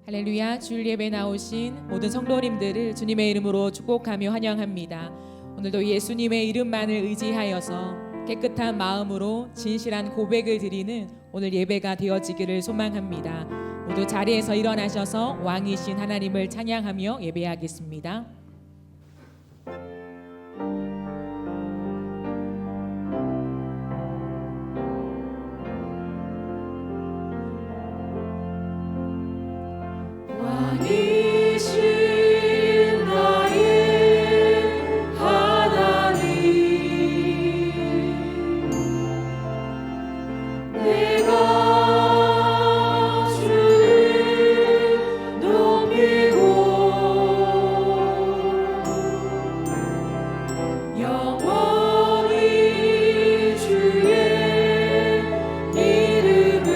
할렐루야. 주일 예배 나오신 모든 성도님들을 주님의 이름으로 축복하며 환영합니다. 오늘도 예수님의 이름만을 의지하여서 깨끗한 마음으로 진실한 고백을 드리는 오늘 예배가 되어지기를 소망합니다. 모두 자리에서 일어나셔서 왕이신 하나님을 찬양하며 예배하겠습니다. 왕이신 나의 하나님, 내가 주를 높이고 영원히 주의 이름을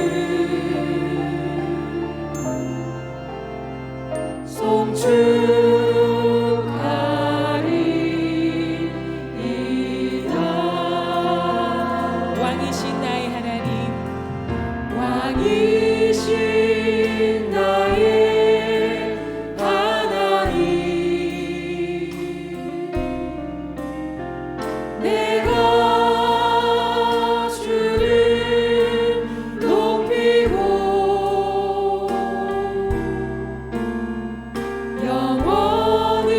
송축하리이다. 왕이신 나의 하나님, 왕이신 나의 하나님, 내가 주를 높이고 영원히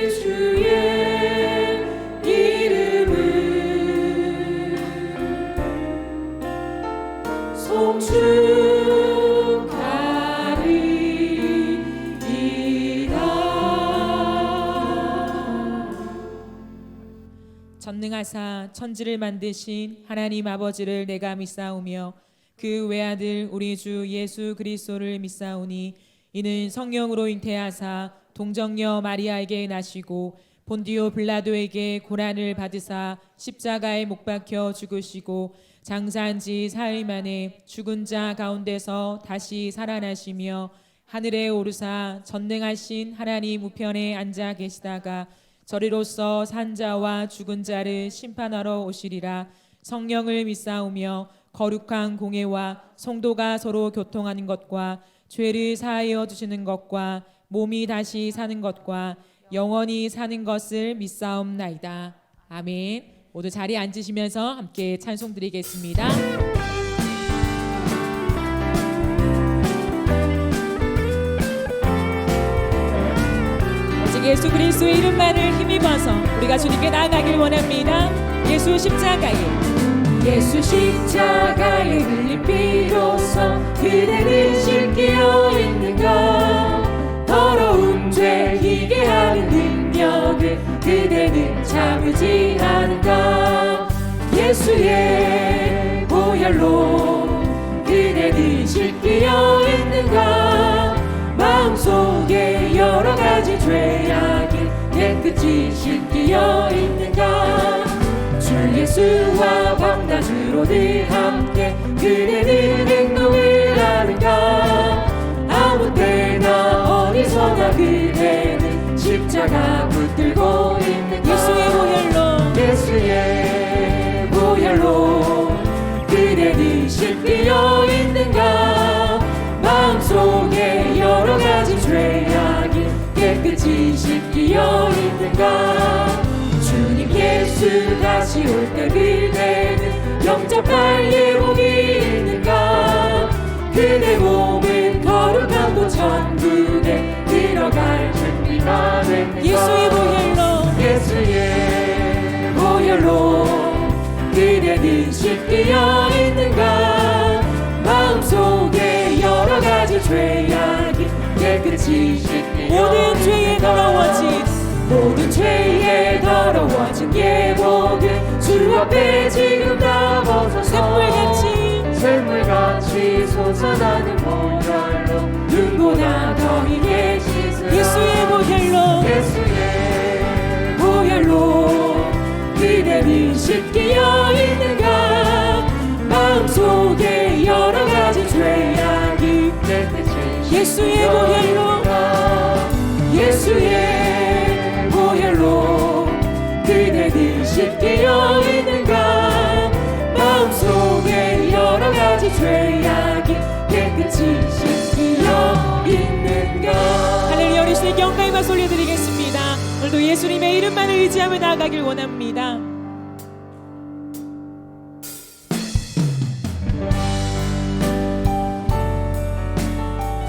주의 이름을 송축하리이다. 전능하사 천지를 만드신 하나님 아버지를 내가 믿사오며 그 외아들 우리 주 예수 그리스도를 믿사오니 이는 성령으로 잉태하사 동정녀 마리아에게 나시고 본디오 빌라도에게 고난을 받으사 십자가에 못 박혀 죽으시고 장사한 지 사흘 만에 죽은 자 가운데서 다시 살아나시며 하늘에 오르사 전능하신 하나님 우편에 앉아 계시다가 저리로서 산 자와 죽은 자를 심판하러 오시리라. 성령을 믿사오며 거룩한 공회와 성도가 서로 교통하는 것과 죄를 사하여 주시는 것과 몸이 다시 사는 것과 영원히 사는 것을 믿사옵나이다. 아멘. 모두 자리에 앉으시면서 함께 찬송 드리겠습니다. 오직 예수 그리스도의 이름만을 힘입어서 우리가 주님께 나아가길 원합니다. 예수 십자가에 흘린 피로써 그대는 씻기어 있는가. 더러운 죄 희게 하는 능력을 그대는 참으지 않은가. 예수의 보혈로 그대는 씻기어 있는가. 마음속에 여러 가지 죄악이 깨끗이 씻기어 있는가. 주 예수와 밤낮으로 늘 함께 그대는 행동을 하는가. 아무 때나 어디서나 그대는 십자가 붙들고 있는가. 예수의 보혈로 그대는 씻기어 있는가. 마음속에 여러 가지 죄악이 깨끗이 씻기어 있는가. 주님 예수 다시 올 때 그대는 영접할 예복이 있는가. 그대 몸은 거룩함도 천국에 들어갈 준비가 됐는가. 예수의 보혈로 그대는 씻기어 있는가. 마음속에 여러 가지 죄악이 깨끗이 씻기어 모든 죄에 더러워진 예복을 주 앞에 지금 다 벗어서 샘물같이 솟아나는 보혈로 눈보다 더 희게 씻으라. 예수의 보혈로 그대는 씻기어 있는가. 마음속에 여러 가지 죄악이 깨끗이 예수의 보혈로 씻기어 있는가 마음속에 여러 가지 죄악이 깨끗이 씻기어 있는가. 할렐루야. 우리 주님 영광의 박수 올려드리겠습니다. 오늘도 예수님의 이름만을 의지하며 나아가길 원합니다.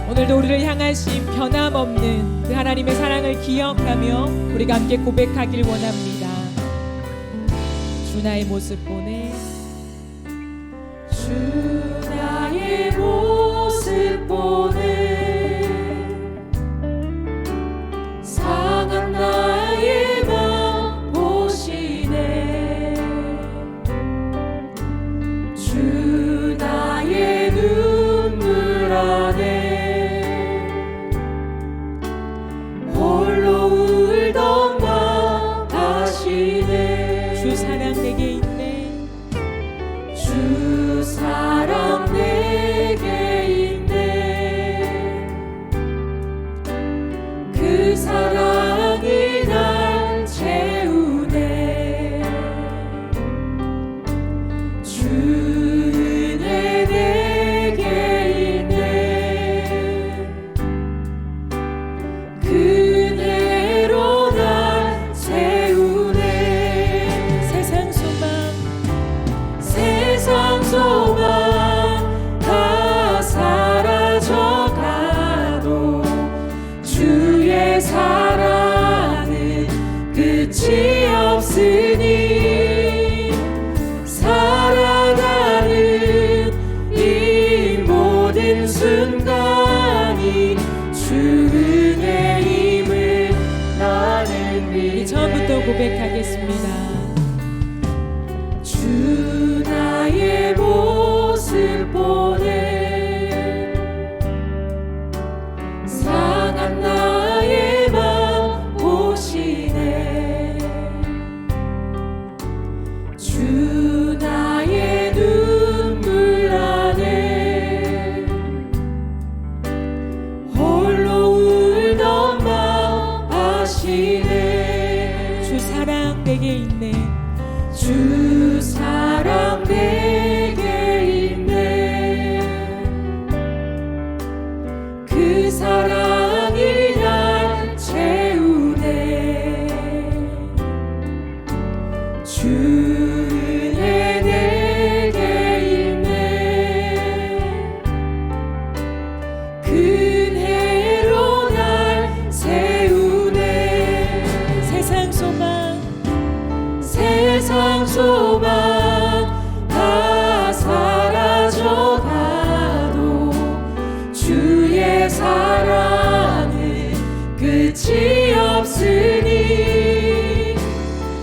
오늘도 우리를 향하신 변함없는 그 하나님의 사랑을 기억하며 우리가 함께 고백하길 원합니다. 주 나의 모습 보내, 주 나의 모습 보내 상한 나의 맘 보시네. 주 나의 눈물 안에 홀로 울던 마 아시네. 주 사랑 내게 있네, 주 사랑 내게 있네. 그 사랑이 날 채우네. 주 은혜 내게 있네. 그 은혜로 날 채우네. 세상 소망, 세상 소망 다 사라져가도 주의 사랑은 끝이 없으니 살아가는 이 모든 순간이 주 은혜임을 나는 우리 믿네. 처음부터 고백하겠습니다. 주 나의 모습 보내 상한 나의 맘 보시네. 주 나의 눈물 안에 홀로 울던 마 아시네. 주 사랑 내게 있네, 주 사랑 내게 있네. 그 사랑이 날 채우네. 주 은혜 내게 있네. 그 은혜로 날 세우네. 세상 소망, 세상 소망 다 사라져가도 주의 사랑은 끝이 없으니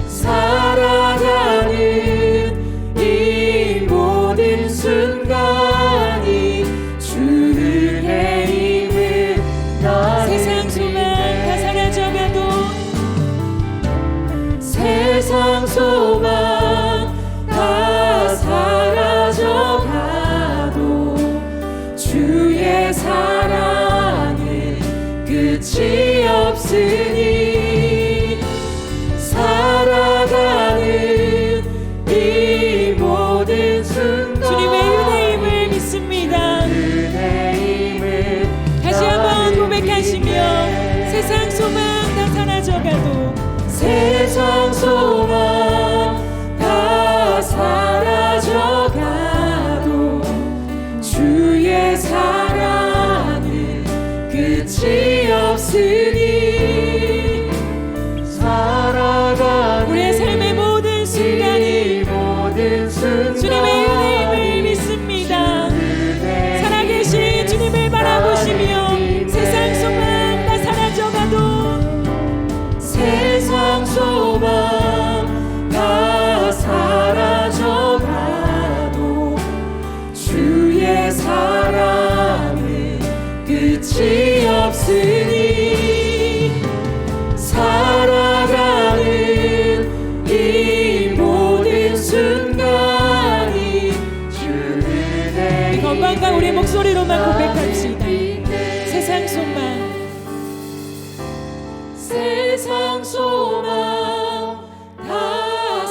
살아가는 이 모든 순간이 주 은혜임을 나는 세상 소망 다 사라져가도 세상 소망 다 사라져가도 주의 사랑은 끝이 없으니 살아가는 이 모든 순간 주님의 은혜임을 믿습니다. 은혜임을 다시 한번 나는 고백하시며 믿네. 세상 소망 다 사라져가도 세상 소망 다 사라져가도 주의 사랑은 끝이 없으니 살아가는 우리의 삶의 모든 순간이 이 모든 순간 주님의 은혜임을 믿습니다. 살아계신 주님을 바라보시며 세상 소망 다 사라져가도 세상 소망 다 사라져가도 주의 사랑은 끝이 없으니 살아가는 이 모든 순간이 주 은혜. 이 건방과 우리의 목소리로만 고백합시다. 세상 소망, 세상 소망 다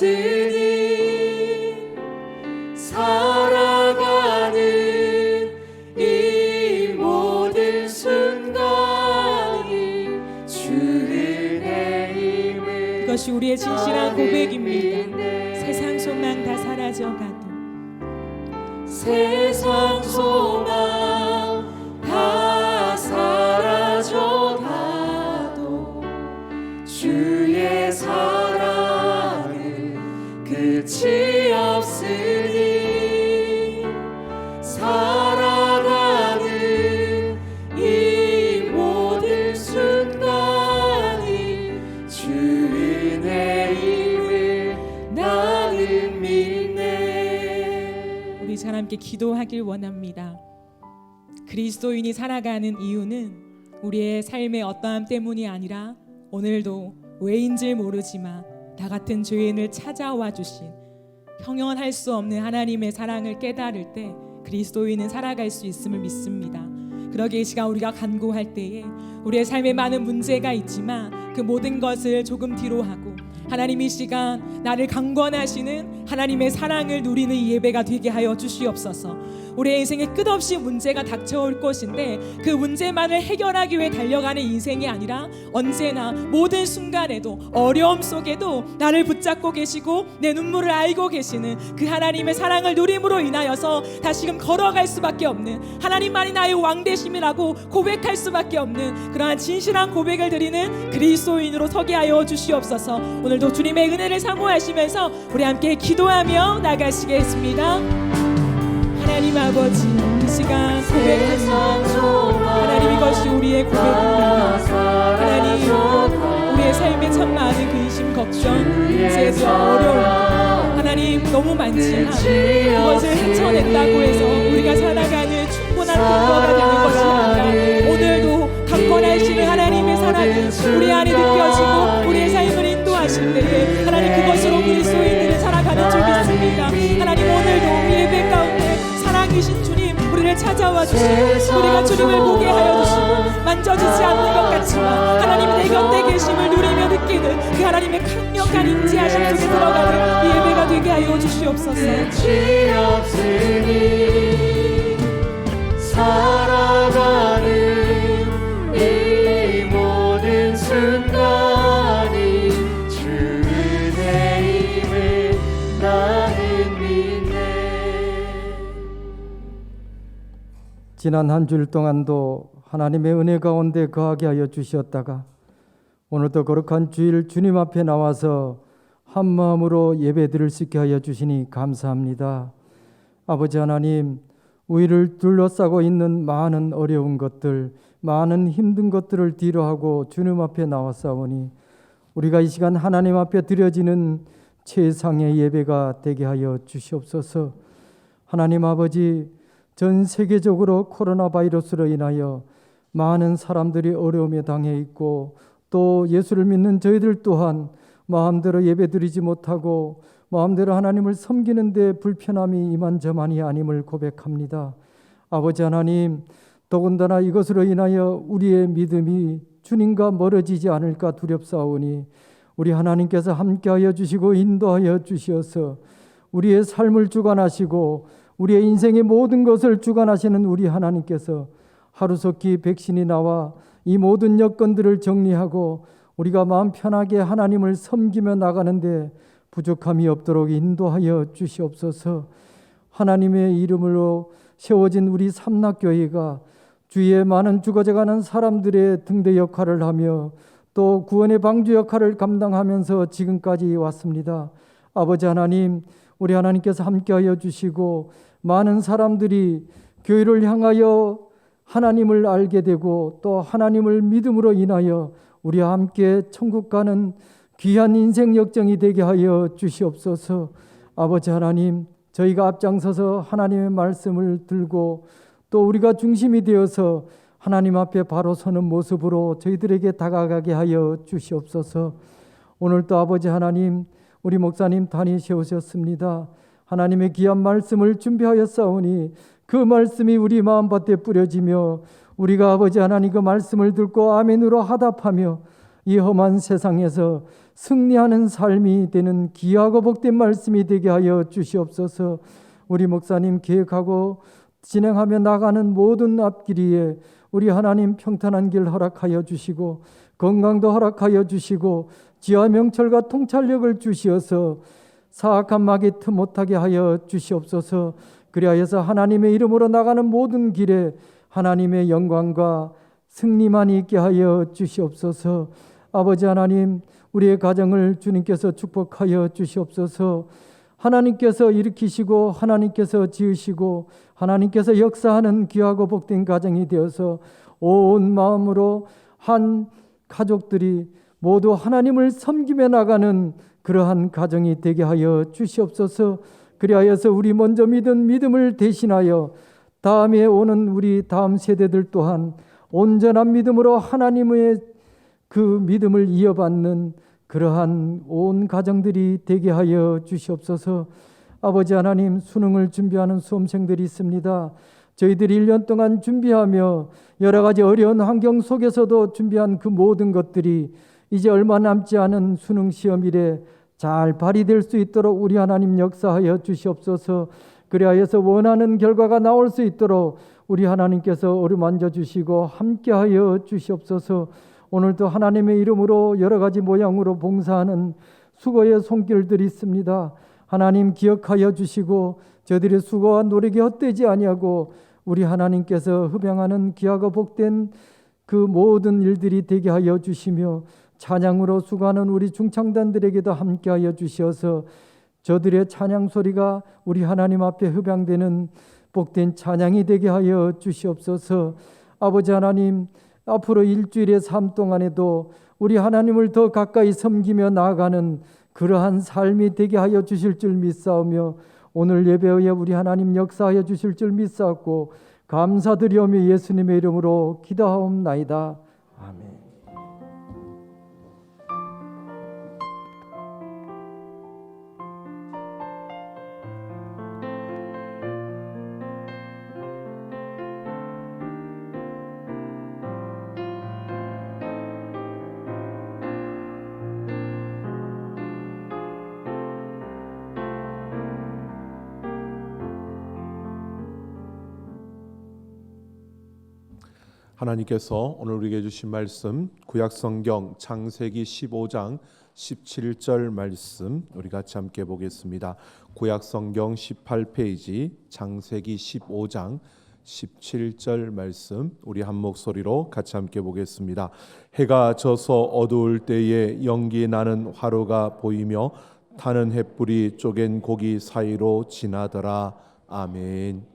없으니 살아가는 이 모든 순간이 주 은혜임을 이것이 우리의 진실한 고백입니다. 세상 소망 다 사라져가도 세상 소망 다 사라져가도 주의 사랑은 끝이 없으니 살아가는 이 모든 순간이 주 은혜임을 나는 믿네. 우리 잘 함께 기도하길 원합니다. 그리스도인이 살아가는 이유는 우리의 삶의 어떠함 때문이 아니라 오늘도 왜인지 모르지만 나 같은 죄인을 찾아와 주신 형언할 수 없는 하나님의 사랑을 깨달을 때 그리스도인은 살아갈 수 있음을 믿습니다. 그러기에 이 시간 우리가 간구할 때에 우리의 삶에 많은 문제가 있지만 그 모든 것을 조금 뒤로 하고 하나님 이 시간 나를 강권하시는 하나님의 사랑을 누리는 이 예배가 되게 하여 주시옵소서. 우리의 인생에 끝없이 문제가 닥쳐올 것인데 그 문제만을 해결하기 위해 달려가는 인생이 아니라 언제나 모든 순간에도 어려움 속에도 나를 붙잡고 계시고 내 눈물을 알고 계시는 그 하나님의 사랑을 누림으로 인하여서 다시금 걸어갈 수밖에 없는 하나님만이 나의 왕되심이라고 고백할 수밖에 없는 그러한 진실한 고백을 드리는 그리스도인으로 서게 하여 주시옵소서. 오늘도 주님의 은혜를 사모하시면서 우리 함께 기도하며 나가시겠습니다. 하나님 아버지 이 시간 고백합니다. 하나님 이것이 우리의 고백입니다. 하나님 우리의 삶에 참 많은 근심 걱정 문제들 어려움 하나님 너무 많지만 그것을 헤쳐냈다고 해서 우리가 살아가는 충분한 근거가 되는 것이 아니라 오늘도 강권하시는 하나님의 사랑이 우리 안에 느껴지고 우리의 삶을 인도하실 때에 하나님 그것으로 그리스도인들이 살아가는 줄 믿습니다. 하나님 오늘도 예배 가운데 사랑이신 주님 우리를 찾아와 주시고 우리가 주님을 보게 하여 주시고 만져지지 않는 것 같지만 하나님이 내 곁에 계심을 누리며 느끼는 그 하나님의 강력한 임재하심 속에 들어가는 이 예배가 되게 하여 주시옵소서. 끝이 없으니 살아가는 이 모든 순간이 주 은혜임을 나는 믿네. 지난 한 주일 동안도 하나님의 은혜 가운데 거하게 하여 주셨다가 오늘도 거룩한 주일 주님 앞에 나와서 한 마음으로 예배드릴 수 있게 하여 주시니 감사합니다. 아버지 하나님, 우리를 둘러싸고 있는 많은 어려운 것들, 많은 힘든 것들을 뒤로하고 주님 앞에 나왔사오니 우리가 이 시간 하나님 앞에 드려지는 최상의 예배가 되게 하여 주시옵소서. 하나님 아버지, 전 세계적으로 코로나 바이러스로 인하여 많은 사람들이 어려움에 당해 있고 또 예수를 믿는 저희들 또한 마음대로 예배드리지 못하고 마음대로 하나님을 섬기는 데 불편함이 이만저만이 아님을 고백합니다. 아버지 하나님, 더군다나 이것으로 인하여 우리의 믿음이 주님과 멀어지지 않을까 두렵사오니 우리 하나님께서 함께하여 주시고 인도하여 주시어서 우리의 삶을 주관하시고 우리의 인생의 모든 것을 주관하시는 우리 하나님께서 하루속히 백신이 나와 이 모든 여건들을 정리하고 우리가 마음 편하게 하나님을 섬기며 나가는데 부족함이 없도록 인도하여 주시옵소서. 하나님의 이름으로 세워진 우리 삼락교회가 주위에 많은 죽어져가는 사람들의 등대 역할을 하며 또 구원의 방주 역할을 감당하면서 지금까지 왔습니다. 아버지 하나님, 우리 하나님께서 함께하여 주시고 많은 사람들이 교회를 향하여 하나님을 알게 되고 또 하나님을 믿음으로 인하여 우리와 함께 천국 가는 귀한 인생 역정이 되게 하여 주시옵소서. 아버지 하나님, 저희가 앞장서서 하나님의 말씀을 들고 또 우리가 중심이 되어서 하나님 앞에 바로 서는 모습으로 저희들에게 다가가게 하여 주시옵소서. 오늘도 아버지 하나님, 우리 목사님 단위 세우셨습니다. 하나님의 귀한 말씀을 준비하였사오니 그 말씀이 우리 마음밭에 뿌려지며 우리가 아버지 하나님 그 말씀을 듣고 아멘으로 하답하며 이 험한 세상에서 승리하는 삶이 되는 귀하고 복된 말씀이 되게 하여 주시옵소서. 우리 목사님 계획하고 진행하며 나가는 모든 앞길이에 우리 하나님 평탄한 길 허락하여 주시고 건강도 허락하여 주시고 지하 명철과 통찰력을 주시어서 사악한 마귀 틈 못하게 하여 주시옵소서. 그리하여서 하나님의 이름으로 나가는 모든 길에 하나님의 영광과 승리만 있게 하여 주시옵소서. 아버지 하나님, 우리의 가정을 주님께서 축복하여 주시옵소서. 하나님께서 일으키시고 하나님께서 지으시고 하나님께서 역사하는 귀하고 복된 가정이 되어서 온 마음으로 한 가족들이 모두 하나님을 섬기며 나가는 그러한 가정이 되게 하여 주시옵소서. 그리하여서 우리 먼저 믿은 믿음을 대신하여 다음에 오는 우리 다음 세대들 또한 온전한 믿음으로 하나님의 그 믿음을 이어받는 그러한 온 가정들이 되게 하여 주시옵소서. 아버지 하나님, 수능을 준비하는 수험생들이 있습니다. 저희들이 1년 동안 준비하며 여러 가지 어려운 환경 속에서도 준비한 그 모든 것들이 이제 얼마 남지 않은 수능 시험일에 잘 발휘될 수 있도록 우리 하나님 역사하여 주시옵소서. 그리하여서 원하는 결과가 나올 수 있도록 우리 하나님께서 어루만져 주시고 함께하여 주시옵소서. 오늘도 하나님의 이름으로 여러 가지 모양으로 봉사하는 수고의 손길들이 있습니다. 하나님 기억하여 주시고 저들의 수고와 노력이 헛되지 아니하고 우리 하나님께서 흡양하는 귀하고 복된 그 모든 일들이 되게 하여 주시며 찬양으로 수고하는 우리 중창단들에게도 함께하여 주시어서 저들의 찬양 소리가 우리 하나님 앞에 흡양되는 복된 찬양이 되게 하여 주시옵소서. 아버지 하나님, 앞으로 일주일의 삶 동안에도 우리 하나님을 더 가까이 섬기며 나아가는 그러한 삶이 되게 하여 주실 줄 믿사오며 오늘 예배에 우리 하나님 역사하여 주실 줄 믿사옵고 감사드리오며 예수님의 이름으로 기도하옵나이다. 아멘. 하나님께서 오늘 우리에게 주신 말씀 구약성경 창세기 15장 17절 말씀 우리 같이 함께 보겠습니다. 구약성경 18페이지 창세기 15장 17절 말씀 우리 한 목소리로 같이 함께 보겠습니다. 해가 져서 어두울 때에 연기 나는 화로가 보이며 타는 횃불이 쪼갠 고기 사이로 지나더라. 아멘.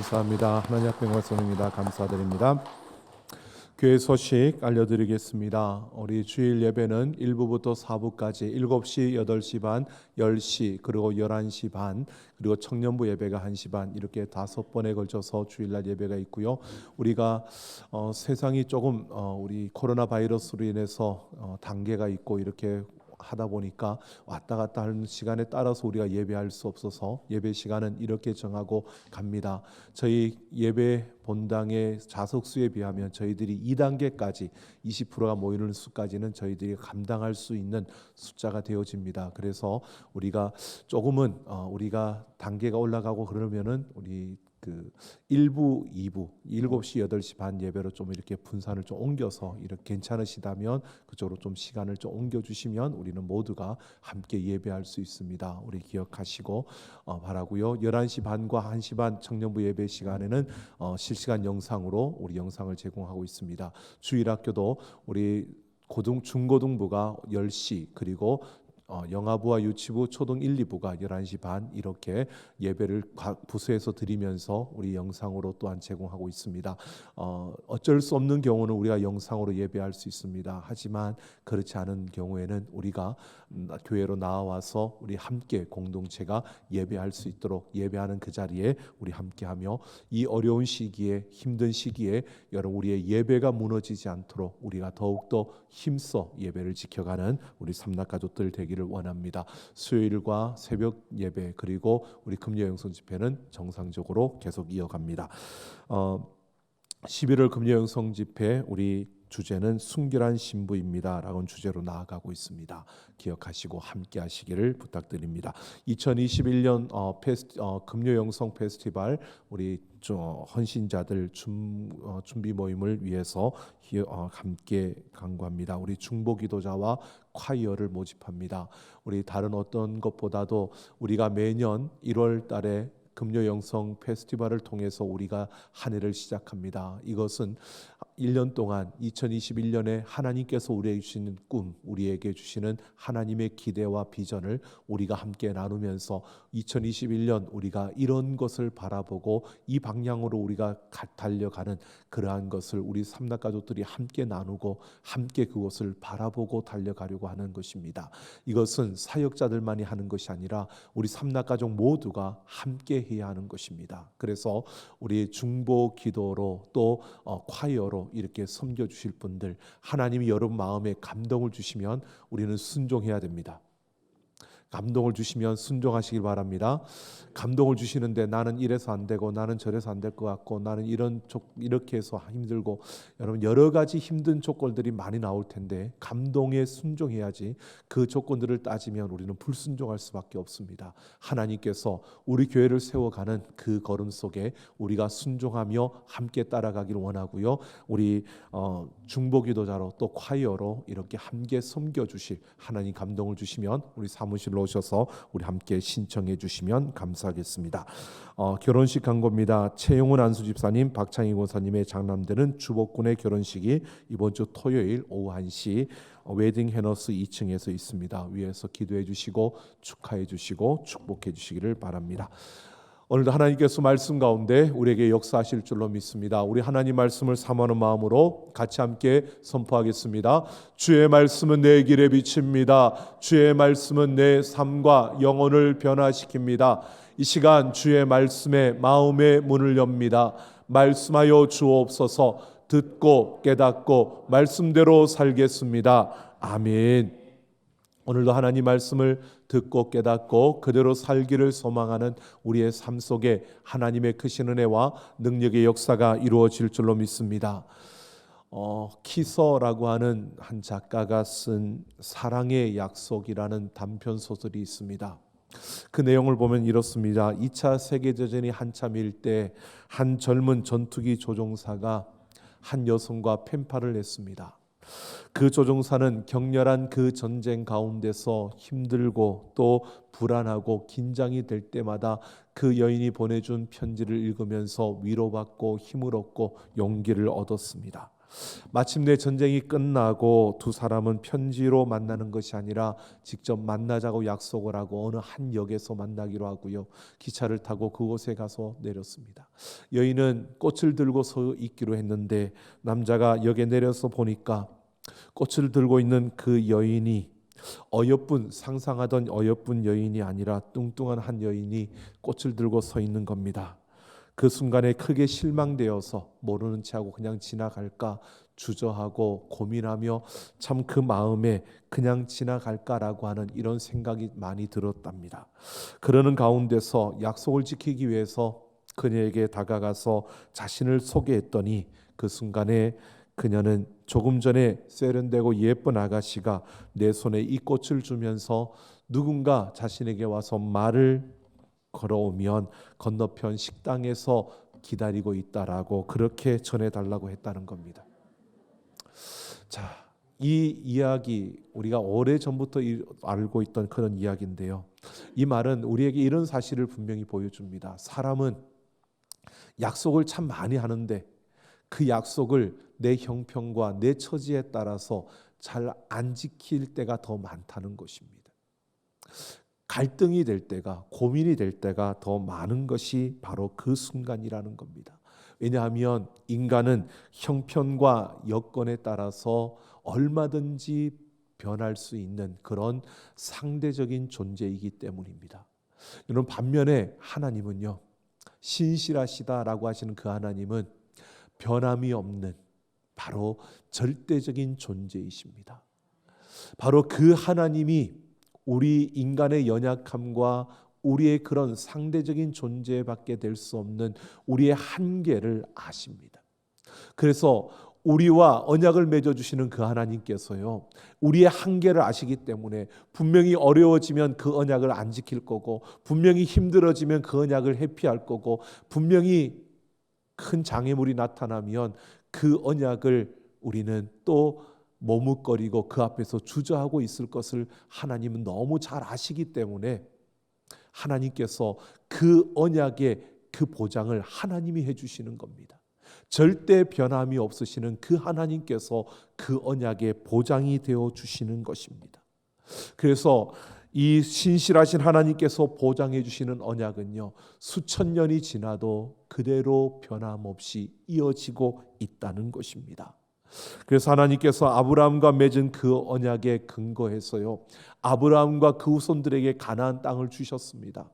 감사합니다. 하나님 앞에 말씀입니다. 감사드립니다. 교회 소식 알려드리겠습니다. 우리 주일 예배는 1부부터 4부까지 7시, 8시 반, 10시, 그리고 11시 반, 그리고 청년부 예배가 1시 반, 이렇게 5번에 걸쳐서 주일날 예배가 있고요. 우리가 세상이 조금 우리 코로나 바이러스로 인해서 단계가 있고 이렇게 하다 보니까 왔다 갔다 하는 시간에 따라서 우리가 예배할 수 없어서 예배 시간은 이렇게 정하고 갑니다. 저희 예배 본당의 좌석수에 비하면 저희들이 2단계까지 20%가 모이는 수까지는 저희들이 감당할 수 있는 숫자가 되어집니다. 그래서 우리가 조금은 우리가 단계가 올라가고 그러면은 우리 그 1부, 2부, 7시, 8시 반 예배로 좀 이렇게 분산을 좀 옮겨서 이렇게 괜찮으시다면 그쪽으로 좀 시간을 좀 옮겨주시면 우리는 모두가 함께 예배할 수 있습니다. 우리 기억하시고 바라고요. 11시 반과 1시 반 청년부 예배 시간에는 실시간 영상으로 우리 영상을 제공하고 있습니다. 주일학교도 우리 중고등부가 10시 그리고 영아부와 유치부, 초등 1, 2부가 11시 반 이렇게 예배를 각 부서에서 드리면서 우리 영상으로 또한 제공하고 있습니다. 어쩔 수 없는 경우는 우리가 영상으로 예배할 수 있습니다. 하지만 그렇지 않은 경우에는 우리가 교회로 나와서 우리 함께 공동체가 예배할 수 있도록 예배하는 그 자리에 우리 함께하며 이 어려운 시기에 힘든 시기에 여러분 우리의 예배가 무너지지 않도록 우리가 더욱더 힘써 예배를 지켜가는 우리 삼락가족들 되기를 원합니다. 수요일과 새벽 예배 그리고 우리 금요 영성 집회는 정상적으로 계속 이어갑니다. 11월 금요 영성 집회 우리 주제는 순결한 신부입니다 라는 주제로 나아가고 있습니다. 기억하시고 함께 하시기를 부탁드립니다. 2021년 금요 영성 페스티벌 우리 헌신자들 준비 모임을 위해서 함께 간구합니다. 우리 중보기도자와 콰이어를 모집합니다. 우리 다른 어떤 것보다도 우리가 매년 1월 달에 금요 영성 페스티벌을 통해서 우리가 한 해를 시작합니다. 이것은 1년 동안 2021년에 하나님께서 우리에게 주시는 꿈, 우리에게 주시는 하나님의 기대와 비전을 우리가 함께 나누면서 2021년 우리가 이런 것을 바라보고 이 방향으로 우리가 달려가는 그러한 것을 우리 삼락가족들이 함께 나누고 함께 그것을 바라보고 달려가려고 하는 것입니다. 이것은 사역자들만이 하는 것이 아니라 우리 삼락가족 모두가 함께 해야 하는 것입니다. 그래서 우리 중보 기도로 또 콰이어로 이렇게 섬겨주실 분들 하나님이 여러분 마음에 감동을 주시면 우리는 순종해야 됩니다. 감동을 주시면 순종하시길 바랍니다. 감동을 주시는데 나는 이래서 안 되고 나는 저래서 안 될 것 같고 나는 이렇게 해서 힘들고 여러분 여러 가지 힘든 조건들이 많이 나올 텐데 감동에 순종해야지 그 조건들을 따지면 우리는 불순종할 수밖에 없습니다. 하나님께서 우리 교회를 세워가는 그 걸음 속에 우리가 순종하며 함께 따라가기를 원하고요. 우리 중보기도자로 또 콰이어로 이렇게 함께 섬겨주실 하나님 감동을 주시면 우리 사무실로 오셔서 우리 함께 신청해 주시면 감사하겠습니다. 결혼식 광고입니다. 최용훈 안수집사님, 박창희 권사님의 장남되는 주복군의 결혼식이 이번 주 토요일 오후 1시 웨딩 해너스 2층에서 있습니다. 위에서 기도해 주시고 축하해 주시고 축복해 주시기를 바랍니다. 오늘도 하나님께서 말씀 가운데 우리에게 역사하실 줄로 믿습니다. 우리 하나님 말씀을 사모하는 마음으로 같이 함께 선포하겠습니다. 주의 말씀은 내 길에 비칩니다. 주의 말씀은 내 삶과 영혼을 변화시킵니다. 이 시간 주의 말씀에 마음의 문을 엽니다. 말씀하여 주옵소서. 듣고 깨닫고 말씀대로 살겠습니다. 아멘. 오늘도 하나님 말씀을 듣고 깨닫고 그대로 살기를 소망하는 우리의 삶 속에 하나님의 크신 은혜와 능력의 역사가 이루어질 줄로 믿습니다. 키서라고 하는 한 작가가 쓴 사랑의 약속이라는 단편 소설이 있습니다. 그 내용을 보면 이렇습니다. 2차 세계대전이 한참일 때 한 젊은 전투기 조종사가 한 여성과 펜팔을 했습니다. 그 조종사는 격렬한 그 전쟁 가운데서 힘들고 또 불안하고 긴장이 될 때마다 그 여인이 보내준 편지를 읽으면서 위로받고 힘을 얻고 용기를 얻었습니다. 마침내 전쟁이 끝나고 두 사람은 편지로 만나는 것이 아니라 직접 만나자고 약속을 하고 어느 한 역에서 만나기로 하고요. 기차를 타고 그곳에 가서 내렸습니다. 여인은 꽃을 들고 서 있기로 했는데 남자가 역에 내려서 보니까 꽃을 들고 있는 그 여인이 상상하던 어여쁜 여인이 아니라 뚱뚱한 한 여인이 꽃을 들고 서 있는 겁니다. 그 순간에 크게 실망되어서 모르는 체하고 그냥 지나갈까 주저하고 고민하며 참 그 마음에 그냥 지나갈까라고 하는 이런 생각이 많이 들었답니다. 그러는 가운데서 약속을 지키기 위해서 그녀에게 다가가서 자신을 소개했더니 그 순간에 그녀는 조금 전에 세련되고 예쁜 아가씨가 내 손에 이 꽃을 주면서 누군가 자신에게 와서 말을 걸어오면 건너편 식당에서 기다리고 있다라고 그렇게 전해달라고 했다는 겁니다. 자, 이 이야기 우리가 오래전부터 알고 있던 그런 이야기인데요. 이 말은 우리에게 이런 사실을 분명히 보여줍니다. 사람은 약속을 참 많이 하는데 그 약속을 내 형편과 내 처지에 따라서 잘 안 지킬 때가 더 많다는 것입니다. 갈등이 될 때가, 고민이 될 때가 더 많은 것이 바로 그 순간이라는 겁니다. 왜냐하면 인간은 형편과 여건에 따라서 얼마든지 변할 수 있는 그런 상대적인 존재이기 때문입니다. 여러분, 반면에 하나님은요, 신실하시다라고 하시는 그 하나님은 변함이 없는 바로 절대적인 존재이십니다. 바로 그 하나님이 우리 인간의 연약함과 우리의 그런 상대적인 존재밖에 될 수 없는 우리의 한계를 아십니다. 그래서 우리와 언약을 맺어주시는 그 하나님께서요, 우리의 한계를 아시기 때문에 분명히 어려워지면 그 언약을 안 지킬 거고, 분명히 힘들어지면 그 언약을 회피할 거고, 분명히 큰 장애물이 나타나면 그 언약을 우리는 또 머뭇거리고 그 앞에서 주저하고 있을 것을 하나님은 너무 잘 아시기 때문에 하나님께서 그 언약의 그 보장을 하나님이 해주시는 겁니다. 절대 변함이 없으시는 그 하나님께서 그 언약의 보장이 되어 주시는 것입니다. 그래서 이 신실하신 하나님께서 보장해 주시는 언약은요, 수천 년이 지나도 그대로 변함없이 이어지고 있다는 것입니다. 그래서 하나님께서 아브라함과 맺은 그 언약에 근거해서요, 아브라함과 그 후손들에게 가나안 땅을 주셨습니다.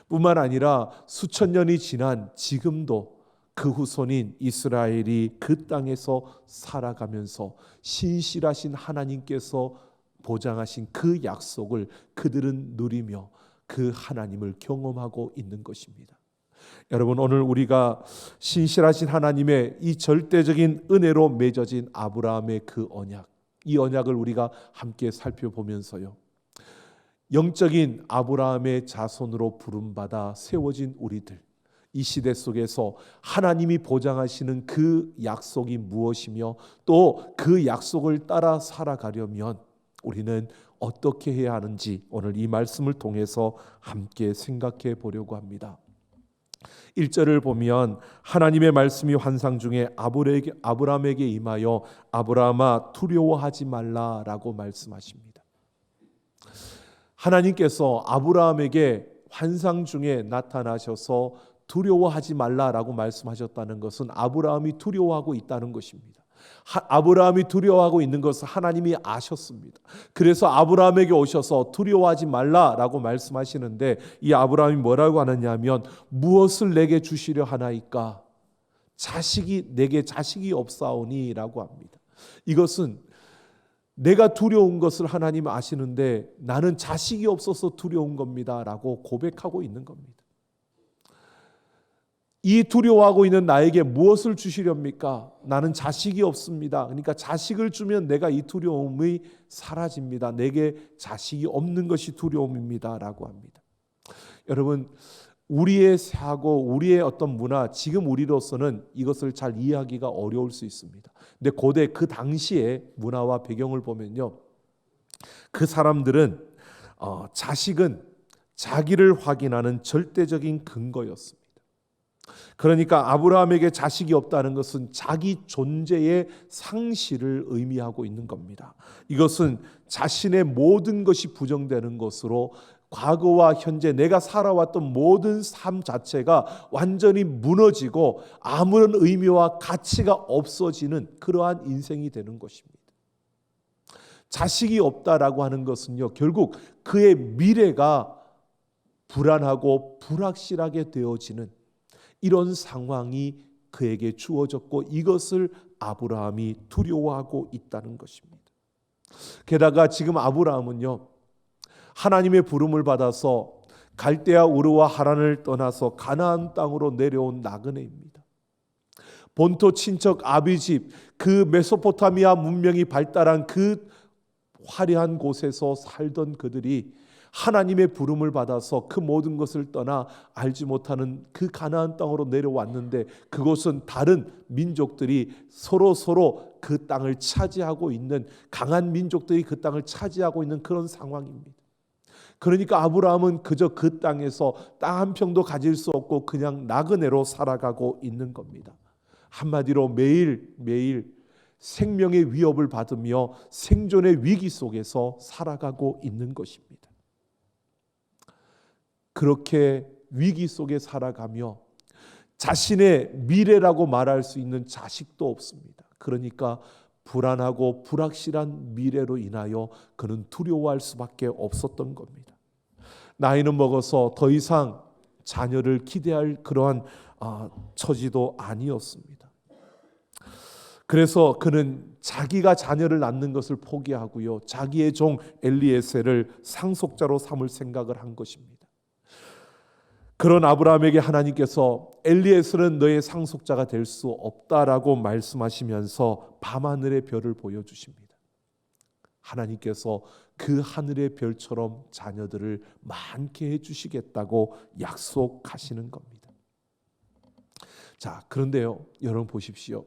뿐만 아니라 수천 년이 지난 지금도 그 후손인 이스라엘이 그 땅에서 살아가면서 신실하신 하나님께서 보장하신 그 약속을 그들은 누리며 그 하나님을 경험하고 있는 것입니다. 여러분, 오늘 우리가 신실하신 하나님의 이 절대적인 은혜로 맺어진 아브라함의 그 언약, 이 언약을 우리가 함께 살펴보면서요, 영적인 아브라함의 자손으로 부름받아 세워진 우리들, 이 시대 속에서 하나님이 보장하시는 그 약속이 무엇이며 또 그 약속을 따라 살아가려면 우리는 어떻게 해야 하는지 오늘 이 말씀을 통해서 함께 생각해 보려고 합니다. 1절을 보면 하나님의 말씀이 환상 중에 아브라함에게 임하여 아브라함아 두려워하지 말라라고 말씀하십니다. 하나님께서 아브라함에게 환상 중에 나타나셔서 두려워하지 말라라고 말씀하셨다는 것은 아브라함이 두려워하고 있다는 것입니다. 아브라함이 두려워하고 있는 것을 하나님이 아셨습니다. 그래서 아브라함에게 오셔서 두려워하지 말라라고 말씀하시는데, 이 아브라함이 뭐라고 하느냐면 무엇을 내게 주시려 하나이까? 내게 자식이 없사오니 라고 합니다. 이것은 내가 두려운 것을 하나님 아시는데 나는 자식이 없어서 두려운 겁니다 라고 고백하고 있는 겁니다. 이 두려워하고 있는 나에게 무엇을 주시렵니까? 나는 자식이 없습니다. 그러니까 자식을 주면 내가 이 두려움이 사라집니다. 내게 자식이 없는 것이 두려움입니다 라고 합니다. 여러분, 우리의 사고, 우리의 어떤 문화, 지금 우리로서는 이것을 잘 이해하기가 어려울 수 있습니다. 근데 고대 그 당시의 문화와 배경을 보면요, 그 사람들은 자식은 자기를 확인하는 절대적인 근거였습니다. 그러니까 아브라함에게 자식이 없다는 것은 자기 존재의 상실을 의미하고 있는 겁니다. 이것은 자신의 모든 것이 부정되는 것으로 과거와 현재 내가 살아왔던 모든 삶 자체가 완전히 무너지고 아무런 의미와 가치가 없어지는 그러한 인생이 되는 것입니다. 자식이 없다라고 하는 것은요, 결국 그의 미래가 불안하고 불확실하게 되어지는 이런 상황이 그에게 주어졌고 이것을 아브라함이 두려워하고 있다는 것입니다. 게다가 지금 아브라함은요, 하나님의 부름을 받아서 갈대아 우르와 하란을 떠나서 가나안 땅으로 내려온 나그네입니다. 본토 친척 아비집, 그 메소포타미아 문명이 발달한 그 화려한 곳에서 살던 그들이 하나님의 부름을 받아서 그 모든 것을 떠나 알지 못하는 그 가나안 땅으로 내려왔는데 그곳은 다른 민족들이 서로 그 땅을 차지하고 있는, 강한 민족들이 그 땅을 차지하고 있는 그런 상황입니다. 그러니까 아브라함은 그저 그 땅에서 땅 한 평도 가질 수 없고 그냥 나그네로 살아가고 있는 겁니다. 한마디로 매일 생명의 위협을 받으며 생존의 위기 속에서 살아가고 있는 것입니다. 그렇게 위기 속에 살아가며 자신의 미래라고 말할 수 있는 자식도 없습니다. 그러니까 불안하고 불확실한 미래로 인하여 그는 두려워할 수밖에 없었던 겁니다. 나이는 먹어서 더 이상 자녀를 기대할 그러한 처지도 아니었습니다. 그래서 그는 자기가 자녀를 낳는 것을 포기하고요, 자기의 종 엘리에셀을 상속자로 삼을 생각을 한 것입니다. 그런 아브라함에게 하나님께서 엘리에셀은 너의 상속자가 될 수 없다라고 말씀하시면서 밤하늘의 별을 보여주십니다. 하나님께서 그 하늘의 별처럼 자녀들을 많게 해주시겠다고 약속하시는 겁니다. 자, 그런데요, 여러분 보십시오.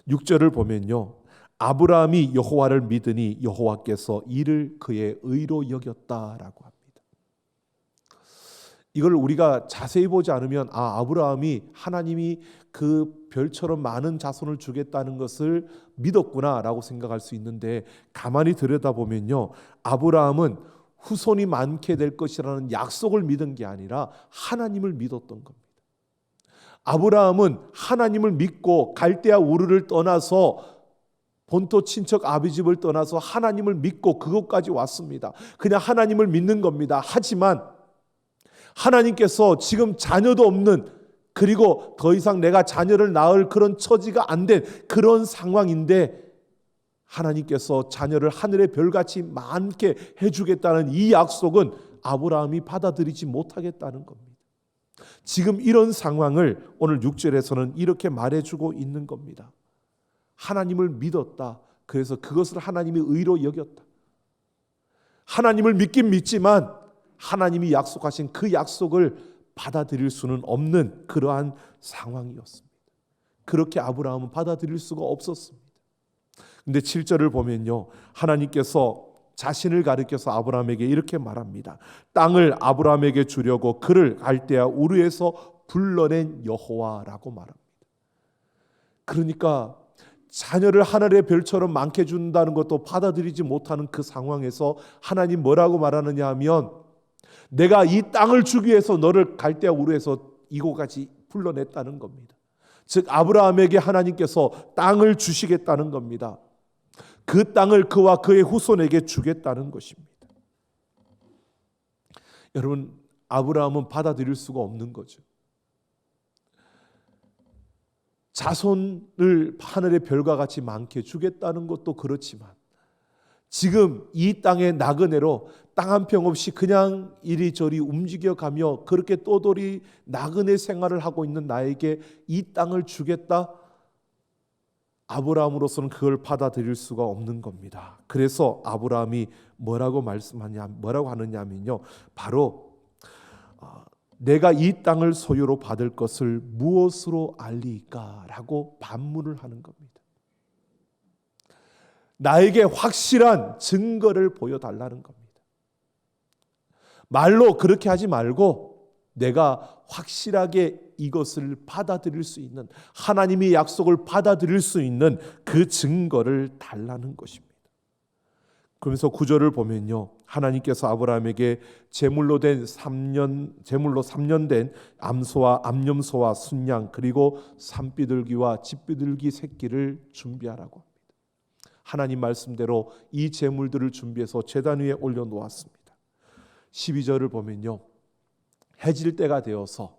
6절을 보면요, 아브라함이 여호와를 믿으니 여호와께서 이를 그의 의로 여겼다라고 합니다. 이걸 우리가 자세히 보지 않으면 아브라함이 하나님이 그 별처럼 많은 자손을 주겠다는 것을 믿었구나라고 생각할 수 있는데, 가만히 들여다보면요, 아브라함은 후손이 많게 될 것이라는 약속을 믿은 게 아니라 하나님을 믿었던 겁니다. 아브라함은 하나님을 믿고 갈대아 우르를 떠나서 본토 친척 아비집을 떠나서 하나님을 믿고 그것까지 왔습니다. 그냥 하나님을 믿는 겁니다. 하지만 하나님께서 지금 자녀도 없는, 그리고 더 이상 내가 자녀를 낳을 그런 처지가 안 된 그런 상황인데 하나님께서 자녀를 하늘의 별같이 많게 해주겠다는 이 약속은 아브라함이 받아들이지 못하겠다는 겁니다. 지금 이런 상황을 오늘 6절에서는 이렇게 말해주고 있는 겁니다. 하나님을 믿었다. 그래서 그것을 하나님의 의로 여겼다. 하나님을 믿긴 믿지만 하나님이 약속하신 그 약속을 받아들일 수는 없는 그러한 상황이었습니다. 그렇게 아브라함은 받아들일 수가 없었습니다. 근데 7절을 보면요, 하나님께서 자신을 가리켜서 아브라함에게 이렇게 말합니다. 땅을 아브라함에게 주려고 그를 갈대아 우르에서 불러낸 여호와라고 말합니다. 그러니까 자녀를 하늘의 별처럼 많게 준다는 것도 받아들이지 못하는 그 상황에서 하나님 뭐라고 말하느냐 하면, 내가 이 땅을 주기 위해서 너를 갈대아 우르에서 이곳까지 불러냈다는 겁니다. 즉 아브라함에게 하나님께서 땅을 주시겠다는 겁니다. 그 땅을 그와 그의 후손에게 주겠다는 것입니다. 여러분, 아브라함은 받아들일 수가 없는 거죠. 자손을 하늘의 별과 같이 많게 주겠다는 것도 그렇지만 지금 이 땅의 나그네로 땅 한 평 없이 그냥 이리저리 움직여가며 그렇게 떠돌이 나그네 생활을 하고 있는 나에게 이 땅을 주겠다? 아브라함으로서는 그걸 받아들일 수가 없는 겁니다. 그래서 아브라함이 뭐라고 하느냐면요, 바로 내가 이 땅을 소유로 받을 것을 무엇으로 알리까라고 반문을 하는 겁니다. 나에게 확실한 증거를 보여달라는 겁니다. 말로 그렇게 하지 말고 내가 확실하게 이것을 받아들일 수 있는, 하나님의 약속을 받아들일 수 있는 그 증거를 달라는 것입니다. 그러면서 9절을 보면요, 하나님께서 아브라함에게 제물로 3년 된 암소와 암염소와 순양 그리고 산비둘기와 집비둘기 새끼를 준비하라고 합니다. 하나님 말씀대로 이 제물들을 준비해서 제단 위에 올려놓았습니다. 12절을 보면요, 해질 때가 되어서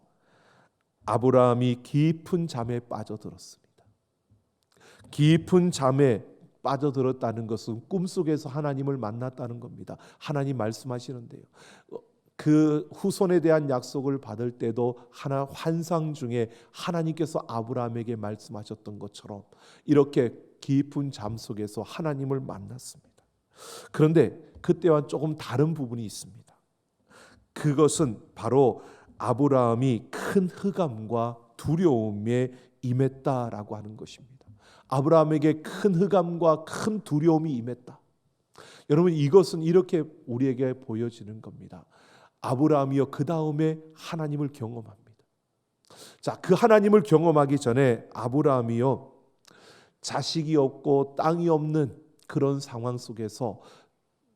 아브라함이 깊은 잠에 빠져들었습니다. 깊은 잠에 빠져들었다는 것은 꿈속에서 하나님을 만났다는 겁니다. 하나님 말씀하시는데요, 그 후손에 대한 약속을 받을 때도 하나 환상 중에 하나님께서 아브라함에게 말씀하셨던 것처럼 이렇게 깊은 잠 속에서 하나님을 만났습니다. 그런데 그때와 조금 다른 부분이 있습니다. 그것은 바로 아브라함이 큰 흑암과 두려움에 임했다라고 하는 것입니다. 아브라함에게 큰 흑암과 큰 두려움이 임했다. 여러분, 이것은 이렇게 우리에게 보여지는 겁니다. 아브라함이요, 그 다음에 하나님을 경험합니다. 자, 그 하나님을 경험하기 전에 아브라함이요, 자식이 없고 땅이 없는 그런 상황 속에서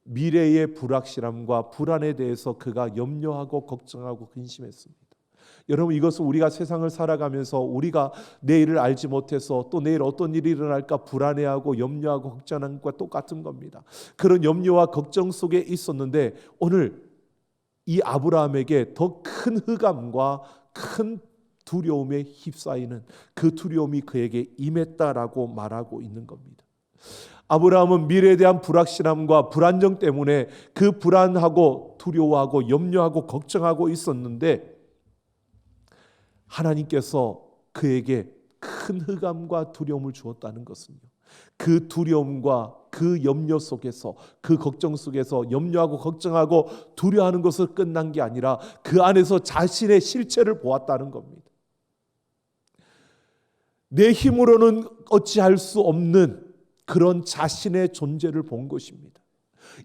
미래의 불확실함과 불안에 대해서 그가 염려하고 걱정하고 근심했습니다. 여러분, 이것은 우리가 세상을 살아가면서 우리가 내일을 알지 못해서 또 내일 어떤 일이 일어날까 불안해하고 염려하고 걱정하는 것과 똑같은 겁니다. 그런 염려와 걱정 속에 있었는데 오늘 이 아브라함에게 더 큰 흑암과 큰 두려움에 휩싸이는 그 두려움이 그에게 임했다라고 말하고 있는 겁니다. 아브라함은 미래에 대한 불확실함과 불안정 때문에 그 불안하고 두려워하고 염려하고 걱정하고 있었는데 하나님께서 그에게 큰 흑암과 두려움을 주었다는 것은요, 그 두려움과 그 염려 속에서, 그 걱정 속에서 염려하고 걱정하고 두려워하는 것을 끝난 게 아니라 그 안에서 자신의 실체를 보았다는 겁니다. 내 힘으로는 어찌할 수 없는 그런 자신의 존재를 본 것입니다.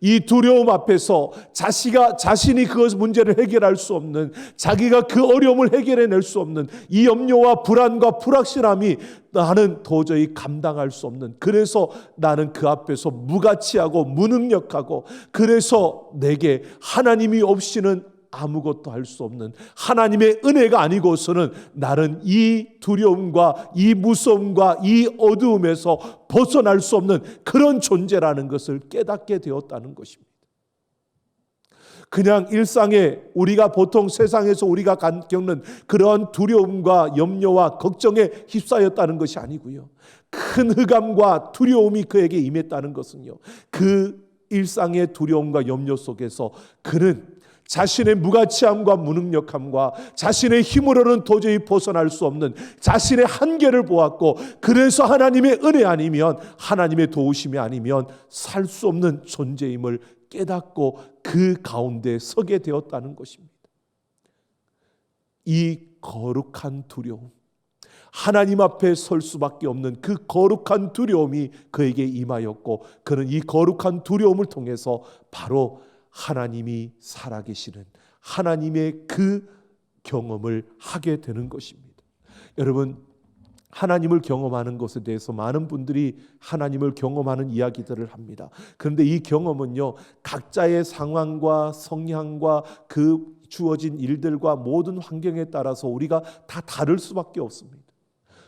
이 두려움 앞에서 자신이 그 문제를 해결할 수 없는, 자기가 그 어려움을 해결해낼 수 없는 이 염려와 불안과 불확실함이 나는 도저히 감당할 수 없는, 그래서 나는 그 앞에서 무가치하고 무능력하고, 그래서 내게 하나님이 없이는 아무것도 할 수 없는, 하나님의 은혜가 아니고서는 나는 이 두려움과 이 무서움과 이 어두움에서 벗어날 수 없는 그런 존재라는 것을 깨닫게 되었다는 것입니다. 그냥 일상에 우리가 보통 세상에서 우리가 겪는 그러한 두려움과 염려와 걱정에 휩싸였다는 것이 아니고요, 큰 흑암과 두려움이 그에게 임했다는 것은요, 그 일상의 두려움과 염려 속에서 그는 자신의 무가치함과 무능력함과 자신의 힘으로는 도저히 벗어날 수 없는 자신의 한계를 보았고, 그래서 하나님의 은혜 아니면, 하나님의 도우심이 아니면 살 수 없는 존재임을 깨닫고 그 가운데 서게 되었다는 것입니다. 이 거룩한 두려움, 하나님 앞에 설 수밖에 없는 그 거룩한 두려움이 그에게 임하였고, 그는 이 거룩한 두려움을 통해서 바로 하나님이 살아계시는 하나님의 그 경험을 하게 되는 것입니다. 여러분, 하나님을 경험하는 것에 대해서 많은 분들이 하나님을 경험하는 이야기들을 합니다. 그런데 이 경험은요, 각자의 상황과 성향과 그 주어진 일들과 모든 환경에 따라서 우리가 다 다를 수밖에 없습니다.